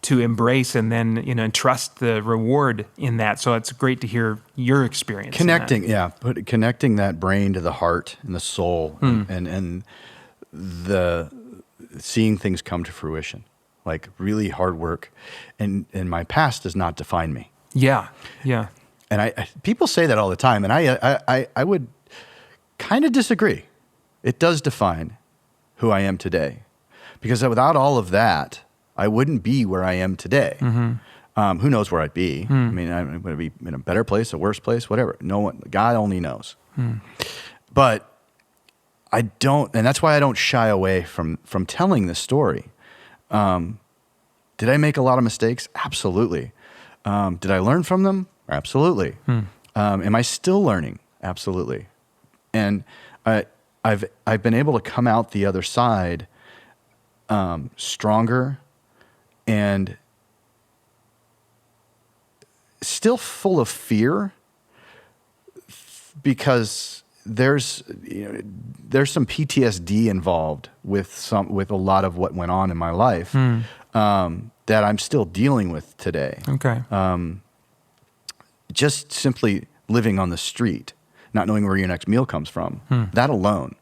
embrace and then, trust the reward in that. So it's great to hear your experience. Connecting that brain to the heart and the soul and the seeing things come to fruition, like really hard work. And my past does not define me. Yeah. Yeah. And people say that all the time. And I would kind of disagree. It does define who I am today, because without all of that, I wouldn't be where I am today. Who knows where I'd be? I mean, I'm going to be in a better place, a worse place, whatever. No one, God only knows. But I don't, and that's why I don't shy away from telling this story. Did I make a lot of mistakes? Absolutely. Did I learn from them? Absolutely. Am I still learning? Absolutely. And I've been able to come out the other side stronger and still full of fear, because there's some PTSD involved with a lot of what went on in my life that I'm still dealing with today. Okay. Just simply living on the street, not knowing where your next meal comes from, that alone,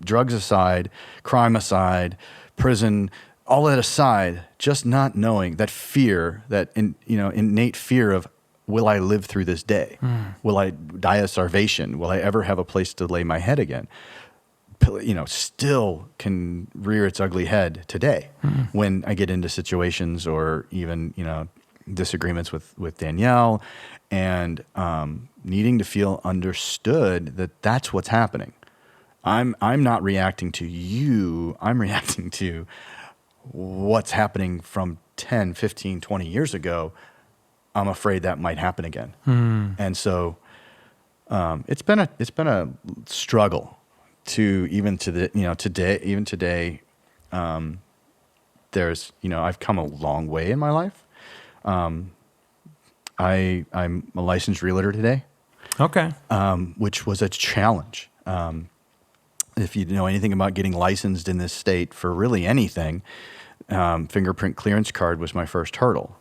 drugs aside, crime aside, prison, all that aside, just not knowing that fear, innate fear of, will I live through this day? Will I die of starvation? Will I ever have a place to lay my head again? Still can rear its ugly head today when I get into situations or even, disagreements with Danielle and needing to feel understood that that's what's happening. I'm not reacting to you. I'm reacting to what's happening from 10, 15, 20 years ago. I'm afraid that might happen again. And so it's been a struggle to even to the today. There's I've come a long way in my life. I'm a licensed realtor today. Okay. Which was a challenge. If you know anything about getting licensed in this state for really anything, fingerprint clearance card was my first hurdle.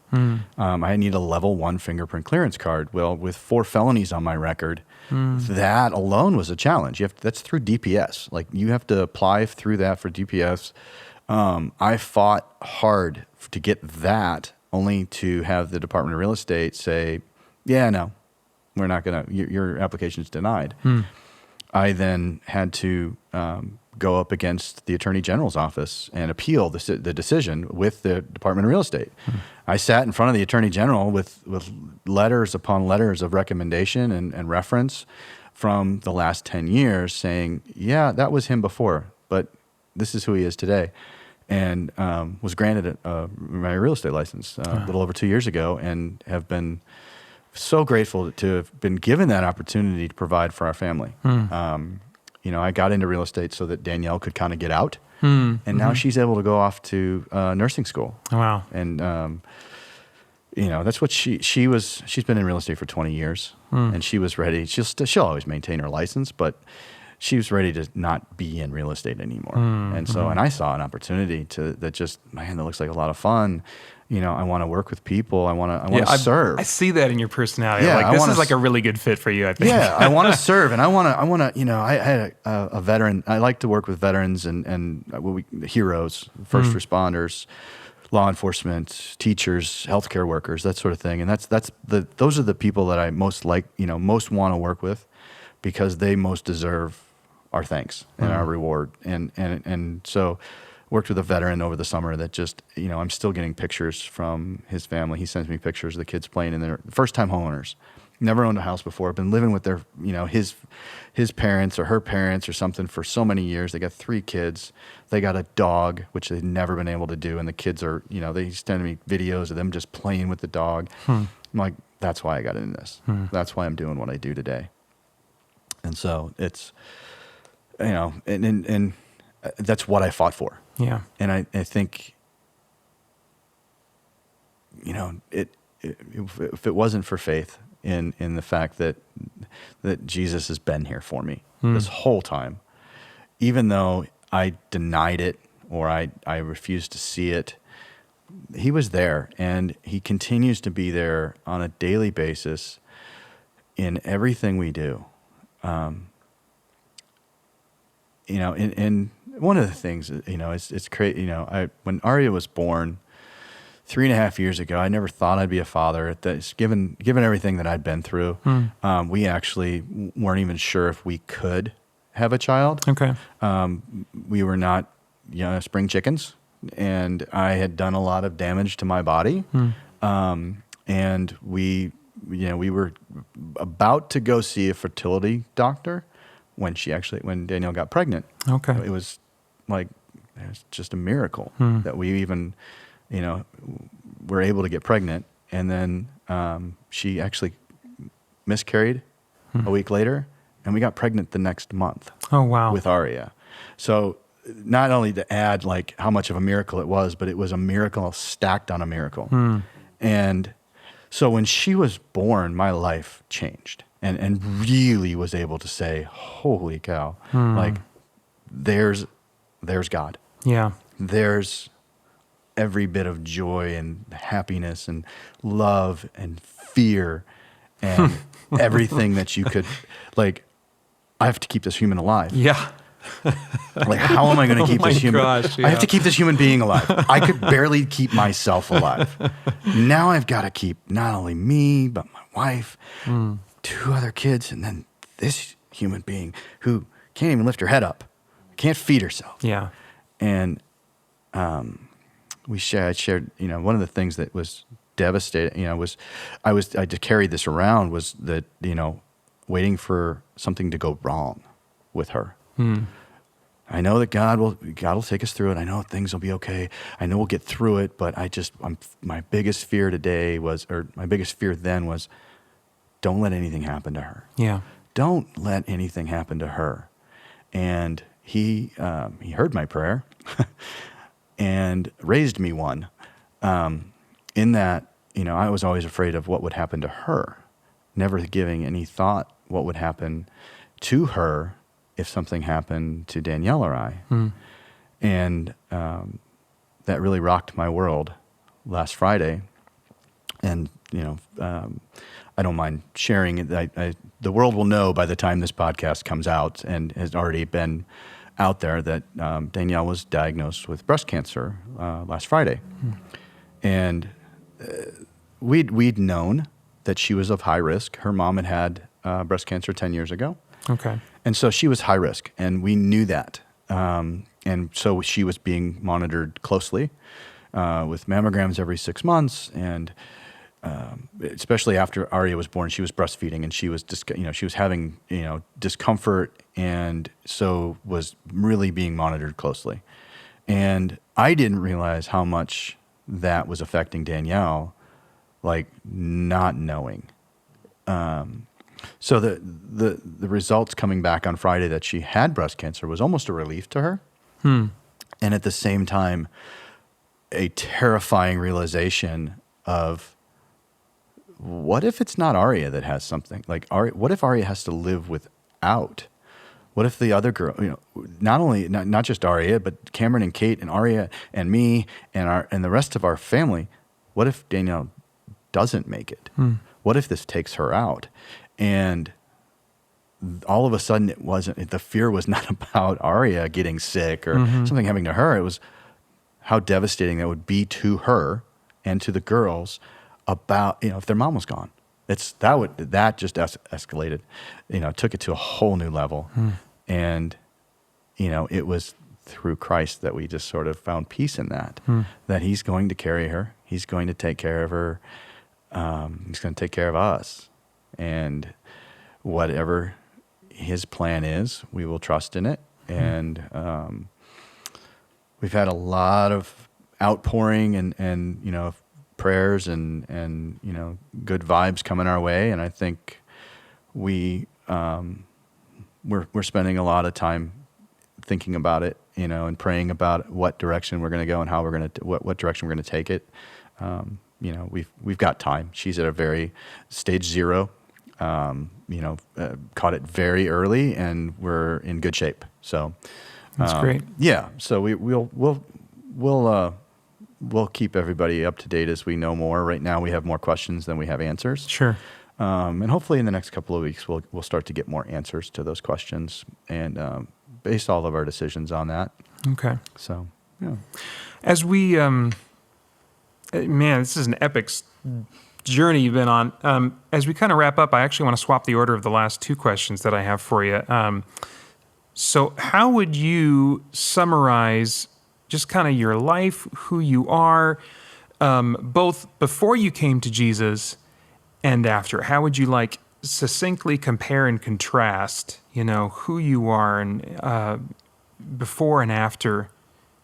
I need a level 1 fingerprint clearance card. Well, with 4 felonies on my record, that alone was a challenge. That's through DPS. Like you have to apply through that for DPS. I fought hard to get that, only to have the Department of Real Estate say, "Yeah, no, we're not gonna. Your application's denied." I then had to go up against the Attorney General's office and appeal the decision with the Department of Real Estate. I sat in front of the Attorney General with letters upon letters of recommendation and reference from the last 10 years saying, yeah, that was him before, but this is who he is today. And was granted my real estate license a little over 2 years ago, and have been so grateful to have been given that opportunity to provide for our family. I got into real estate so that Danielle could kind of get out, and now she's able to go off to nursing school. Wow! And that's what she's been in real estate for 20 years, and she was ready. She'll always maintain her license, but she was ready to not be in real estate anymore. And so, and I saw an opportunity that looks like a lot of fun. I want to work with people. I want to serve. I see that in your personality. Yeah, this is like a really good fit for you, I think. Yeah, I want to serve, and I want to. I had a veteran. I like to work with veterans and heroes, first responders, law enforcement, teachers, healthcare workers, that sort of thing. And those are the people that I most like. Most want to work with, because they most deserve our thanks and our reward. And so worked with a veteran over the summer that just, I'm still getting pictures from his family. He sends me pictures of the kids playing in their first-time homeowners. Never owned a house before, been living with their, his parents or her parents or something for so many years. They got 3 kids. They got a dog, which they've never been able to do. And the kids are, they send me videos of them just playing with the dog. I'm like, that's why I got into this. That's why I'm doing what I do today. And so it's, and that's what I fought for. Yeah. And I think, if it wasn't for faith in the fact that Jesus has been here for me this whole time, even though I denied it or I refused to see it, he was there, and he continues to be there on a daily basis in everything we do. And one of the things, it's crazy. When Arya was born 3.5 years ago, I never thought I'd be a father. Given everything that I'd been through, we actually weren't even sure if we could have a child. Okay. We were not, spring chickens, and I had done a lot of damage to my body. And we were about to go see a fertility doctor when Danielle got pregnant. Okay. It was just a miracle that we even, were able to get pregnant. And then she actually miscarried a week later, and we got pregnant the next month. Oh, wow. With Arya. So not only to add how much of a miracle it was, but it was a miracle stacked on a miracle. And so when she was born, my life changed, and really was able to say, holy cow, there's God. Yeah. There's every bit of joy and happiness and love and fear and everything that you could, I have to keep this human alive. Yeah. Like, how am I going to keep this human? Gosh, I have to keep this human being alive. I could barely keep myself alive. Now I've got to keep not only me, but my wife, 2 other kids, and then this human being who can't even lift her head up, can't feed herself. Yeah. And I shared, one of the things that was devastating, was I just carried this around was that, waiting for something to go wrong with her. I know that God will take us through it. I know things will be okay. I know we'll get through it, but my biggest fear then was, don't let anything happen to her. Yeah. Don't let anything happen to her. And he heard my prayer and raised me one. In that, I was always afraid of what would happen to her, never giving any thought what would happen to her if something happened to Danielle or I. And that really rocked my world last Friday. And, I don't mind sharing it. The world will know by the time this podcast comes out, and has already been out there, that Danielle was diagnosed with breast cancer last Friday. And we'd known that she was of high risk. Her mom had breast cancer 10 years ago. Okay. And so she was high risk, and we knew that. And so she was being monitored closely with mammograms every 6 months. And especially after Aria was born, she was breastfeeding, and she was she was having discomfort, and so was really being monitored closely. And I didn't realize how much that was affecting Danielle, like not knowing. So the results coming back on Friday that she had breast cancer was almost a relief to her. And at the same time, a terrifying realization of, what if it's not Aria that has something? Like, what if Aria has to live without? What if the other girl, not just Aria, but Cameron and Kate and Aria and me and the rest of our family, what if Danielle doesn't make it? What if this takes her out? And all of a sudden, the fear was not about Aria getting sick or something happening to her. It was how devastating that would be to her and to the girls about, if their mom was gone. That just escalated, took it to a whole new level. And, it was through Christ that we just sort of found peace in that, that he's going to carry her. He's going to take care of her. He's going to take care of us. And whatever his plan is, we will trust in it. And we've had a lot of outpouring and prayers and good vibes coming our way. And I think we're spending a lot of time thinking about it, and praying about what direction we're going to go and how we're going to what direction we're going to take it. We've got time. She's at a very stage 0. Caught it very early, and we're in good shape. So that's great. Yeah. So we'll keep everybody up to date as we know more. Right now, we have more questions than we have answers. Sure. And hopefully, in the next couple of weeks, we'll start to get more answers to those questions, and base all of our decisions on that. Okay. So, yeah. As we, man, this is an epic journey you've been on. As we kind of wrap up, I actually want to swap the order of the last 2 questions that I have for you. So how would you summarize just kind of your life, who you are, both before you came to Jesus and after? How would you succinctly compare and contrast, who you are and before and after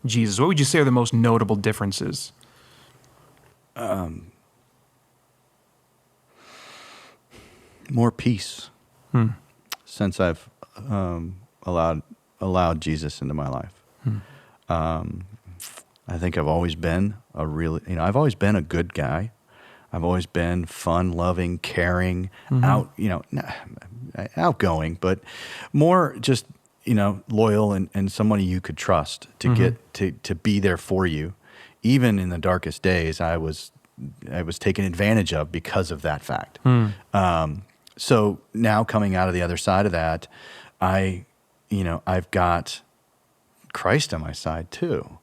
Jesus? What would you say are the most notable differences? More peace since I've allowed Jesus into my life. I think I've always been I've always been a good guy. I've always been fun, loving, caring, outgoing, but more just, loyal and somebody you could trust to get to be there for you. Even in the darkest days, I was taken advantage of because of that fact. So now coming out of the other side of that, I I've got Christ on my side too.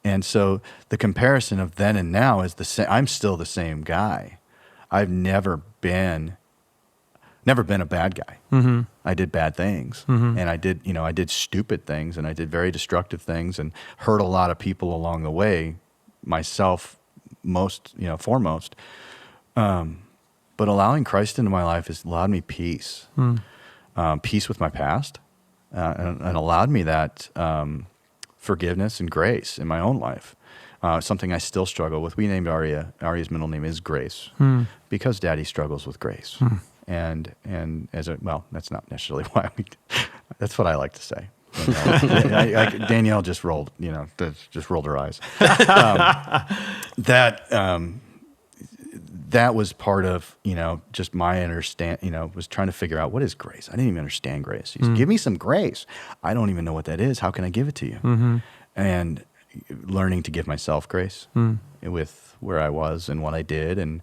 And so the comparison of then and now is the same. I'm still the same guy. I've never been a bad guy. Mm-hmm. I did bad things, and I did stupid things, and I did very destructive things, and hurt a lot of people along the way, myself foremost. But allowing Christ into my life has allowed me peace, peace with my past, and allowed me that forgiveness and grace in my own life. Something I still struggle with. We named Aria. Aria's middle name is Grace because Daddy struggles with grace. And that's not necessarily why that's what I like to say. Danielle just rolled her eyes. That was part of, just my was trying to figure out what is grace. I didn't even understand grace. He said, give me some grace. I don't even know what that is. How can I give it to you? And learning to give myself grace with where I was and what I did, and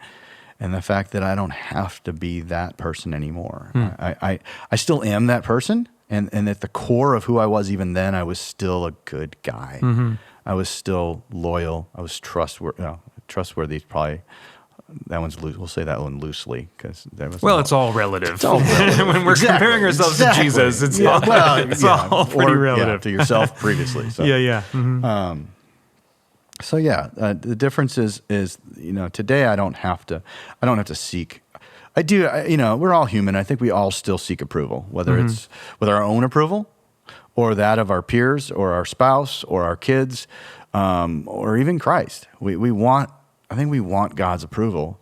the fact that I don't have to be that person anymore. I still am that person, and at the core of who I was even then, I was still a good guy. I was still loyal. I was trustworthy. Probably that one's loose. We'll say that one loosely because it's all relative. It's all relative. When we're comparing ourselves to Jesus, it's all pretty relative to yourself previously. So. Yeah. Mm-hmm. The difference is today I don't have to seek. I do. We're all human. I think we all still seek approval, whether it's with our own approval, or that of our peers, or our spouse, or our kids, or even Christ. I think we want God's approval,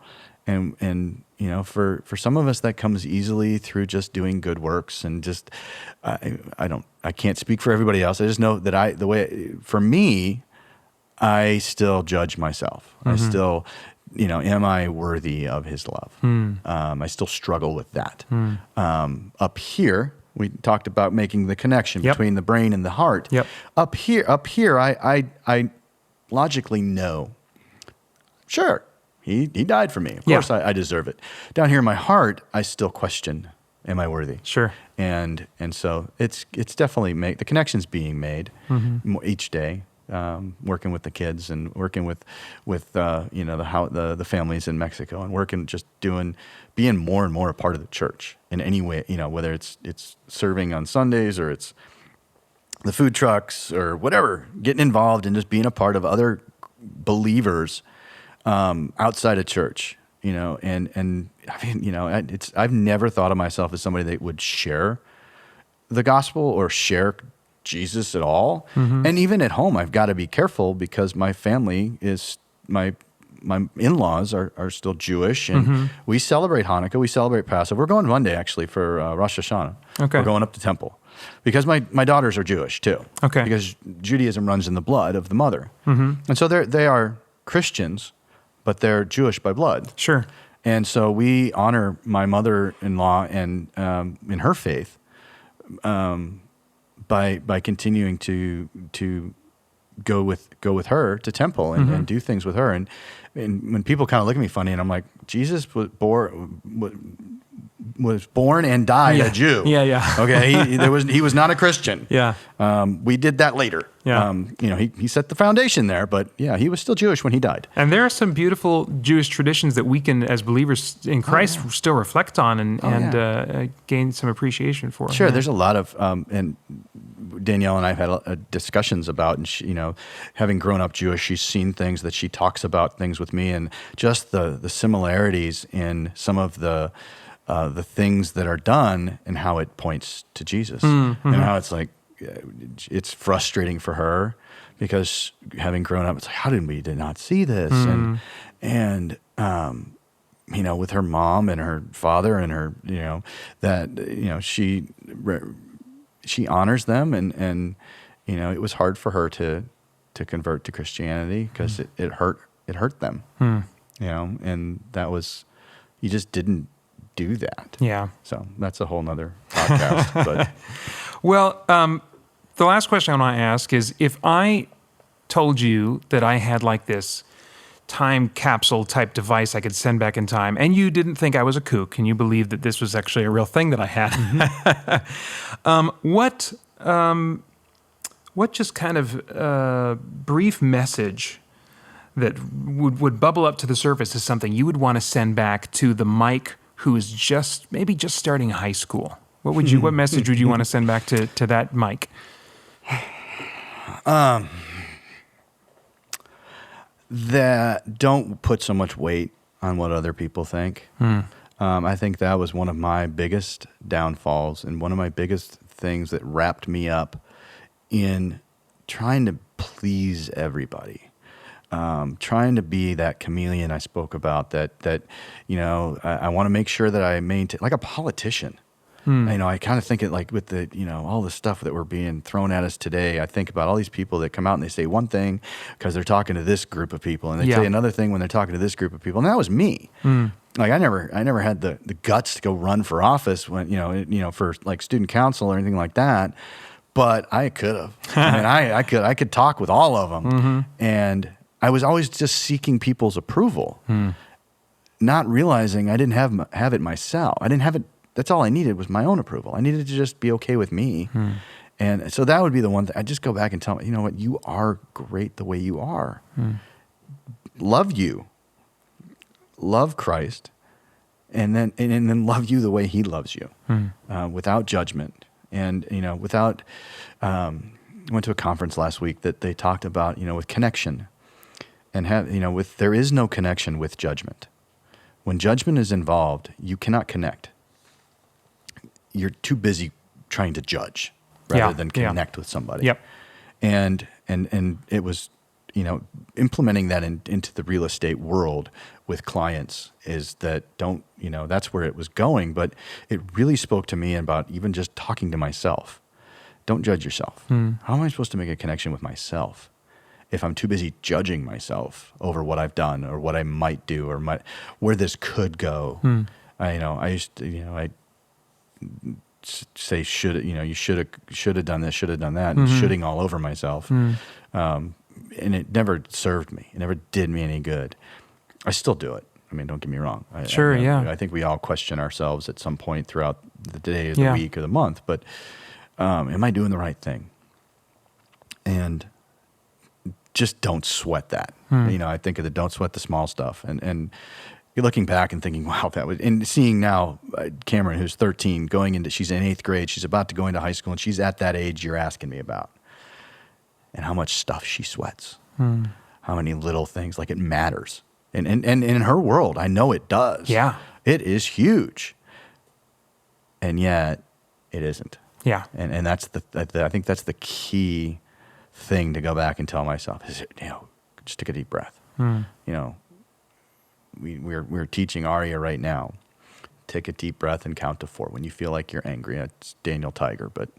and for some of us that comes easily through just doing good works, and just I can't speak for everybody else. I just know that for me, I still judge myself. I still, am I worthy of His love? I still struggle with that. Up here, we talked about making the connection between the brain and the heart. Yep. Up here, I logically know. Sure, he died for me. Of course, I deserve it. Down here in my heart, I still question: am I worthy? Sure. And so it's definitely the connection's being made each day. Working with the kids and working with the families in Mexico, and being more and more a part of the church in any way, whether it's serving on Sundays, or it's the food trucks, or whatever, getting involved and just being a part of other believers outside of church, and I mean, I've never thought of myself as somebody that would share the gospel or share Jesus at all. And even at home, I've got to be careful because my family is my in-laws are still Jewish, and we celebrate Hanukkah, we celebrate Passover. We're going Monday actually for Rosh Hashanah. Okay. We're going up to temple because my daughters are Jewish too. Okay. Because Judaism runs in the blood of the mother, and so they are Christians, but they're Jewish by blood. Sure. And so we honor my mother-in-law and in her faith. By continuing to go with her to temple and do things with her, and when people kind of look at me funny, and I'm like, Jesus was born and died a Jew. Yeah. Okay, he was not a Christian. Yeah. We did that later. Yeah. He set the foundation there, but he was still Jewish when he died. And there are some beautiful Jewish traditions that we can, as believers in Christ, still reflect on and gain some appreciation for. Sure, there's a lot of and Danielle and I have had discussions about, and she, having grown up Jewish, she's seen things that she talks about things with me, and just the similarities in some of the things that are done and how it points to Jesus, and how it's like it's frustrating for her because having grown up, it's like, how did we not see this? And with her mom and her father and her, she honors them, and it was hard for her to convert to Christianity because it hurt them, and that was, you just didn't do that. Yeah. So that's a whole nother podcast. But well, the last question I want to ask is, if I told you that I had like this time capsule type device I could send back in time, and you didn't think I was a kook, and you believed that this was actually a real thing that I had, what just kind of brief message that would bubble up to the surface is something you would want to send back to the Mike who is maybe just starting high school? What message would you want to send back to that Mike? That don't put so much weight on what other people think. I think that was one of my biggest downfalls and one of my biggest things that wrapped me up in trying to please everybody. Trying to be that chameleon I spoke about, that I want to make sure that I maintain, like a politician. I kind of think it like with the, all the stuff that we're being thrown at us today. I think about all these people that come out and they say one thing because they're talking to this group of people, and they say another thing when they're talking to this group of people. And that was me. Like I never had the guts to go run for office when, for like student council or anything like that. But I could have. I could talk with all of them. And I was always just seeking people's approval, not realizing I didn't have it myself. I didn't have it. That's all I needed was my own approval. I needed to just be okay with me. And so that would be the one thing. I'd just go back and tell me, you know what, you are great the way you are. Love you. Love Christ. And then love you the way he loves you, without judgment. And, without, I went to a conference last week that they talked about, with connection. And there is no connection with judgment. When judgment is involved, you cannot connect. You're too busy trying to judge rather than connect with somebody. Yep. And it was, implementing that into the real estate world with clients is that that's where it was going. But it really spoke to me about even just talking to myself. Don't judge yourself. How am I supposed to make a connection with myself if I'm too busy judging myself over what I've done or what I might do or where this could go? I used to, I say you should have done this, should have done that, and shoulding all over myself. And it never served me. It never did me any good. I still do it. I mean, don't get me wrong. I think we all question ourselves at some point throughout the day or the week or the month. But am I doing the right thing? And just don't sweat that. I think of don't sweat the small stuff. And you're looking back and thinking, wow, and seeing now Cameron, who's 13, she's in 8th grade. She's about to go into high school, and she's at that age you're asking me about. And how much stuff she sweats. How many little things, like it matters. And in her world, I know it does. Yeah. It is huge. And yet, it isn't. Yeah. And that's I think that's the key thing to go back and tell myself is, just take a deep breath. We're teaching Aria right now. Take a deep breath and count to 4 when you feel like you're angry. It's Daniel Tiger, but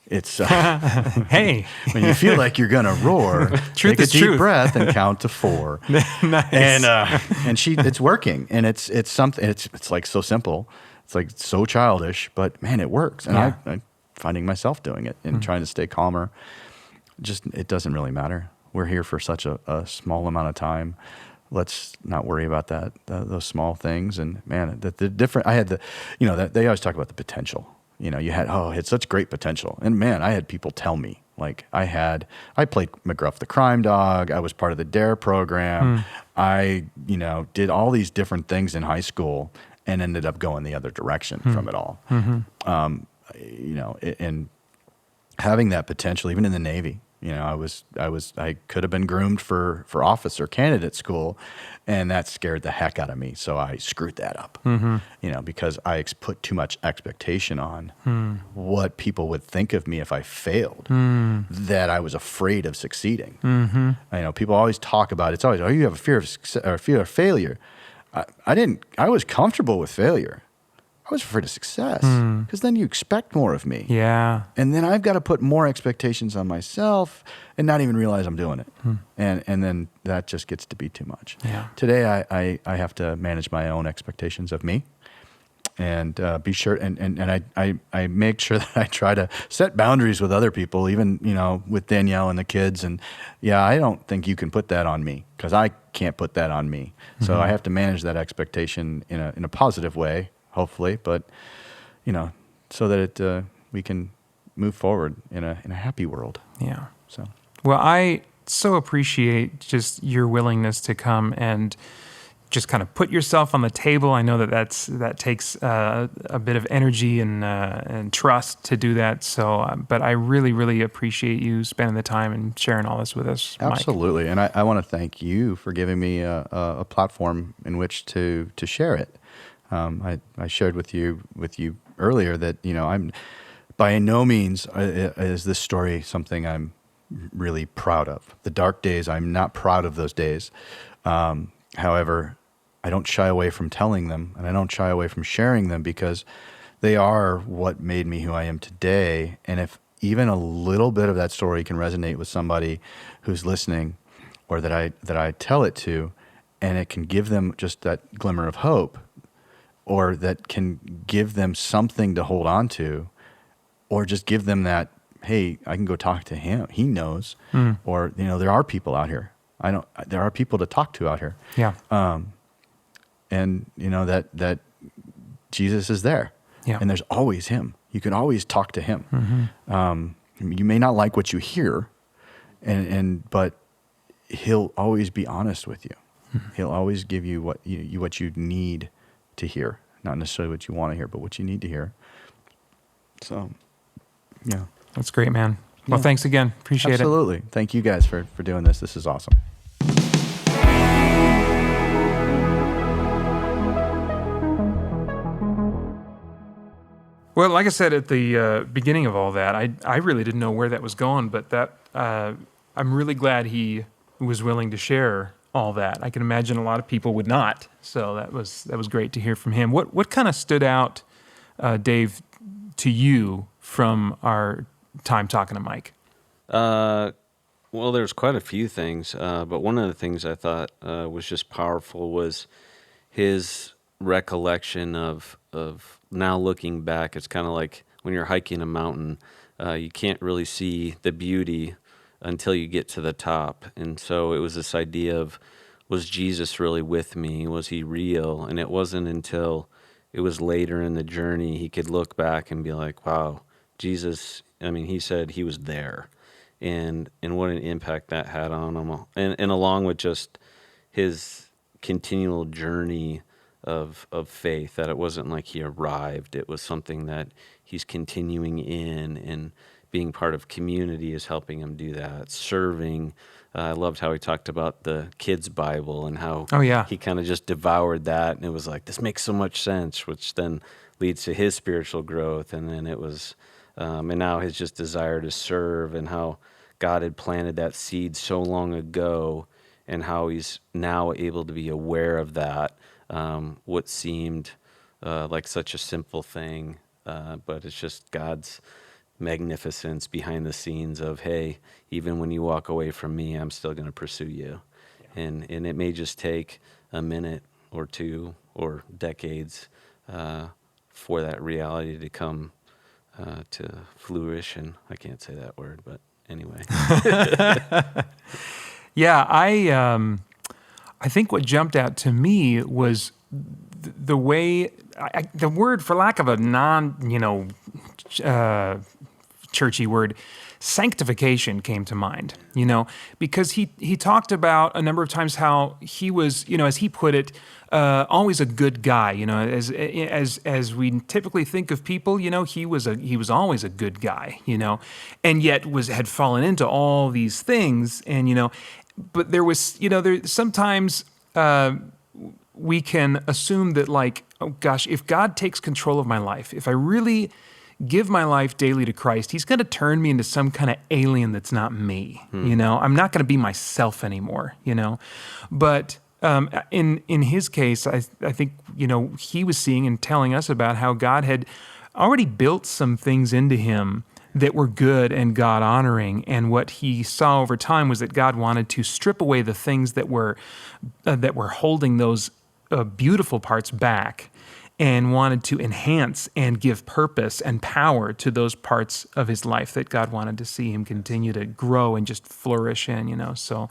it's hey, when you feel like you're gonna roar, take a deep breath and count to 4. Nice. And it's working, and it's something. It's like so simple. It's like so childish, but man, it works. And I'm finding myself doing it and trying to stay calmer. Just it doesn't really matter. We're here for such a small amount of time. Let's not worry about those small things. And man, the different. I had that they always talk about the potential. You had such great potential. And man, I had people tell me, like I played McGruff the Crime Dog. I was part of the DARE program. I, did all these different things in high school and ended up going the other direction from it all. And having that potential, even in the Navy, I could have been groomed for officer candidate school, and that scared the heck out of me. So I screwed that up, because I put too much expectation on what people would think of me if I failed, that I was afraid of succeeding. People always talk about, it's always, oh, you have a fear of success, or fear of failure. I was comfortable with failure. I was afraid of success because then you expect more of me. Yeah. And then I've got to put more expectations on myself and not even realize I'm doing it. And then that just gets to be too much. Yeah. Today, I have to manage my own expectations of me and be sure and I make sure that I try to set boundaries with other people, even with Danielle and the kids. And I don't think you can put that on me because I can't put that on me. So I have to manage that expectation in a positive way, hopefully, but so that we can move forward in a happy world. Yeah. So well, I so appreciate just your willingness to come and just kind of put yourself on the table. I know that takes a bit of energy and trust to do that. So, but I really, really appreciate you spending the time and sharing all this with us, Mike. Absolutely, and I want to thank you for giving me a platform in which to share it. I shared with you earlier that I'm by no means is this story something I'm really proud of. The dark days, I'm not proud of those days. However, I don't shy away from telling them, and I don't shy away from sharing them because they are what made me who I am today. And if even a little bit of that story can resonate with somebody who's listening, or that I tell it to, and it can give them just that glimmer of hope, or that can give them something to hold on to, or just give them that, hey, I can go talk to him. He knows. Or, there are people out here. There are people to talk to out here. Yeah. And that Jesus is there. Yeah. And there's always him. You can always talk to him. You may not like what you hear, but he'll always be honest with you. He'll always give you what you need to hear, not necessarily what you want to hear, but what you need to hear. So, yeah. That's great, man. Well, thanks again. Appreciate it. Absolutely. Thank you guys for doing this. This is awesome. Well, like I said at the beginning of all that, I really didn't know where that was going, but I'm really glad he was willing to share all that. I can imagine a lot of people would not. So that was great to hear from him. What kind of stood out, Dave, to you from our time talking to Mike? Well, there's quite a few things, but one of the things I thought was just powerful was his recollection of now looking back. It's kind of like when you're hiking a mountain, you can't really see the beauty until you get to the top. And so it was this idea of, was Jesus really with me? Was he real? And it wasn't until it was later in the journey he could look back and be like, wow, Jesus, he said he was there. And what an impact that had on him. And along with just his continual journey of faith, that it wasn't like he arrived. It was something that he's continuing in, and being part of community is helping him do that. Serving. I loved how he talked about the kids' Bible and how he kind of just devoured that. And it was like, this makes so much sense, which then leads to his spiritual growth. And then it was, and now his just desire to serve, and how God had planted that seed so long ago, and how he's now able to be aware of that. What seemed like such a simple thing, but it's just God's magnificence behind the scenes of, hey, even when you walk away from me, I'm still going to pursue you. Yeah. And it may just take a minute or two or decades for that reality to come to fruition. I can't say that word, but anyway. Yeah, I think what jumped out to me was the way, the word, for lack of a churchy word, sanctification came to mind, because he talked about a number of times how he was, as he put it, always a good guy, as we typically think of people, he was always a good guy, and yet had fallen into all these things, and but there was, sometimes we can assume that, like, oh gosh, if God takes control of my life, if I really give my life daily to Christ, he's going to turn me into some kind of alien that's not me. I'm not going to be myself anymore, But in his case, I think, he was seeing and telling us about how God had already built some things into him that were good and God-honoring, and what he saw over time was that God wanted to strip away the things that were holding those beautiful parts back, and wanted to enhance and give purpose and power to those parts of his life that God wanted to see him continue to grow and just flourish in, So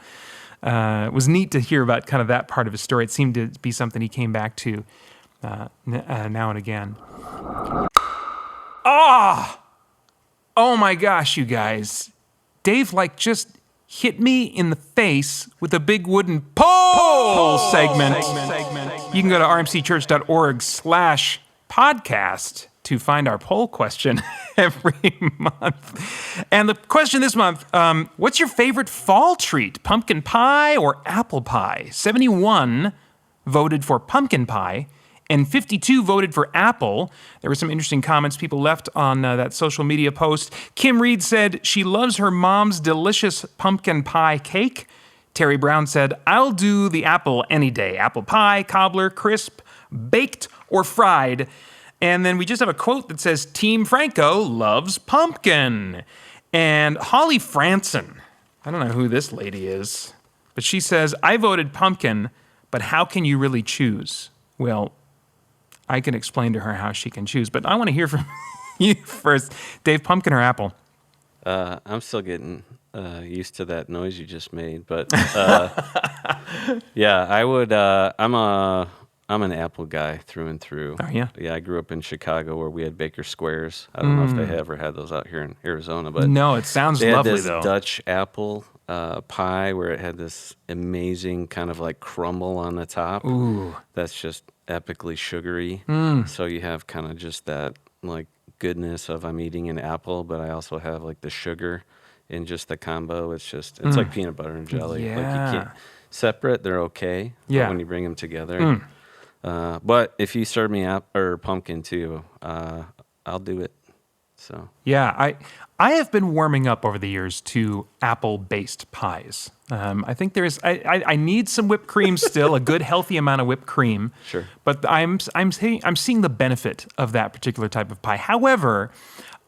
it was neat to hear about kind of that part of his story. It seemed to be something he came back to now and again. Oh my gosh, you guys. Dave just hit me in the face with a big wooden poll segment. You can go to rmcchurch.org/podcast to find our poll question every month. And the question this month, what's your favorite fall treat, pumpkin pie or apple pie? 71 voted for pumpkin pie, and 52 voted for apple. There were some interesting comments people left on that social media post. Kim Reed said she loves her mom's delicious pumpkin pie cake. Terry Brown said, I'll do the apple any day. Apple pie, cobbler, crisp, baked, or fried. And then we just have a quote that says, Team Franco loves pumpkin. And Holly Franson, I don't know who this lady is, but she says, I voted pumpkin, but how can you really choose? Well, I can explain to her how she can choose, but I want to hear from you first. Dave, pumpkin or apple? I'm still getting used to that noise you just made, but yeah, I would. I'm an apple guy through and through. Oh, yeah? Yeah, I grew up in Chicago where we had Baker Squares. I don't know if they ever had those out here in Arizona, but no, it sounds they lovely had this though. Dutch apple pie where it had this amazing kind of crumble on the top. Ooh. That's just epically sugary. So you have kind of just that goodness of I'm eating an apple, but I also have the sugar in just the combo. It's like peanut butter and jelly. Yeah. You can't separate, they're okay. Yeah. But when you bring them together. But if you serve me pumpkin too, I'll do it. So yeah, I have been warming up over the years to apple-based pies. I think I need some whipped cream still, a good healthy amount of whipped cream. Sure. But I'm seeing the benefit of that particular type of pie. However,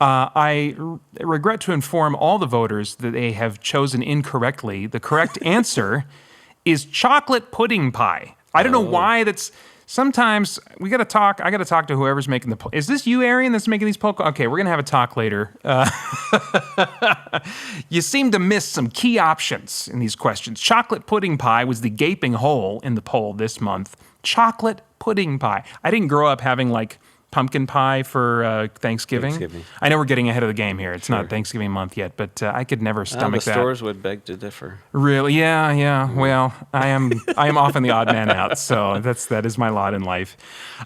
I regret to inform all the voters that they have chosen incorrectly. The correct answer is chocolate pudding pie. I don't know why that's. Sometimes I got to talk to whoever's making the poll. Is this you, Arian, that's making these poll? Okay, we're going to have a talk later. You seem to miss some key options in these questions. Chocolate pudding pie was the gaping hole in the poll this month. Chocolate pudding pie. I didn't grow up having pumpkin pie for Thanksgiving. I know we're getting ahead of the game here. It's not Thanksgiving month yet, but I could never stomach that. The stores would beg to differ. Really? Yeah. Well, I am often the odd man out, so that is my lot in life.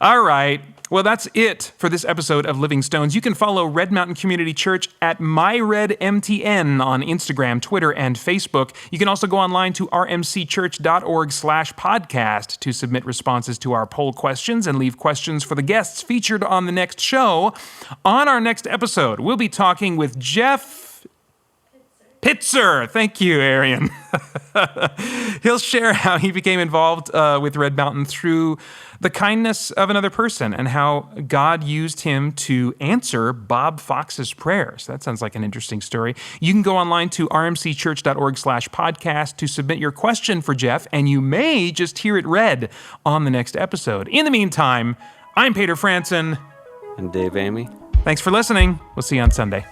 All right. Well, that's it for this episode of Living Stones. You can follow Red Mountain Community Church at MyRedMTN on Instagram, Twitter, and Facebook. You can also go online to rmcchurch.org/podcast to submit responses to our poll questions and leave questions for the guests featured on the next show. On our next episode, we'll be talking with Jeff Pitzer. Thank you, Arian. He'll share how he became involved with Red Mountain through the kindness of another person and how God used him to answer Bob Fox's prayers. That sounds like an interesting story. You can go online to rmcchurch.org/podcast to submit your question for Jeff, and you may just hear it read on the next episode. In the meantime, I'm Peter Franson. And Dave Emigh. Thanks for listening. We'll see you on Sunday.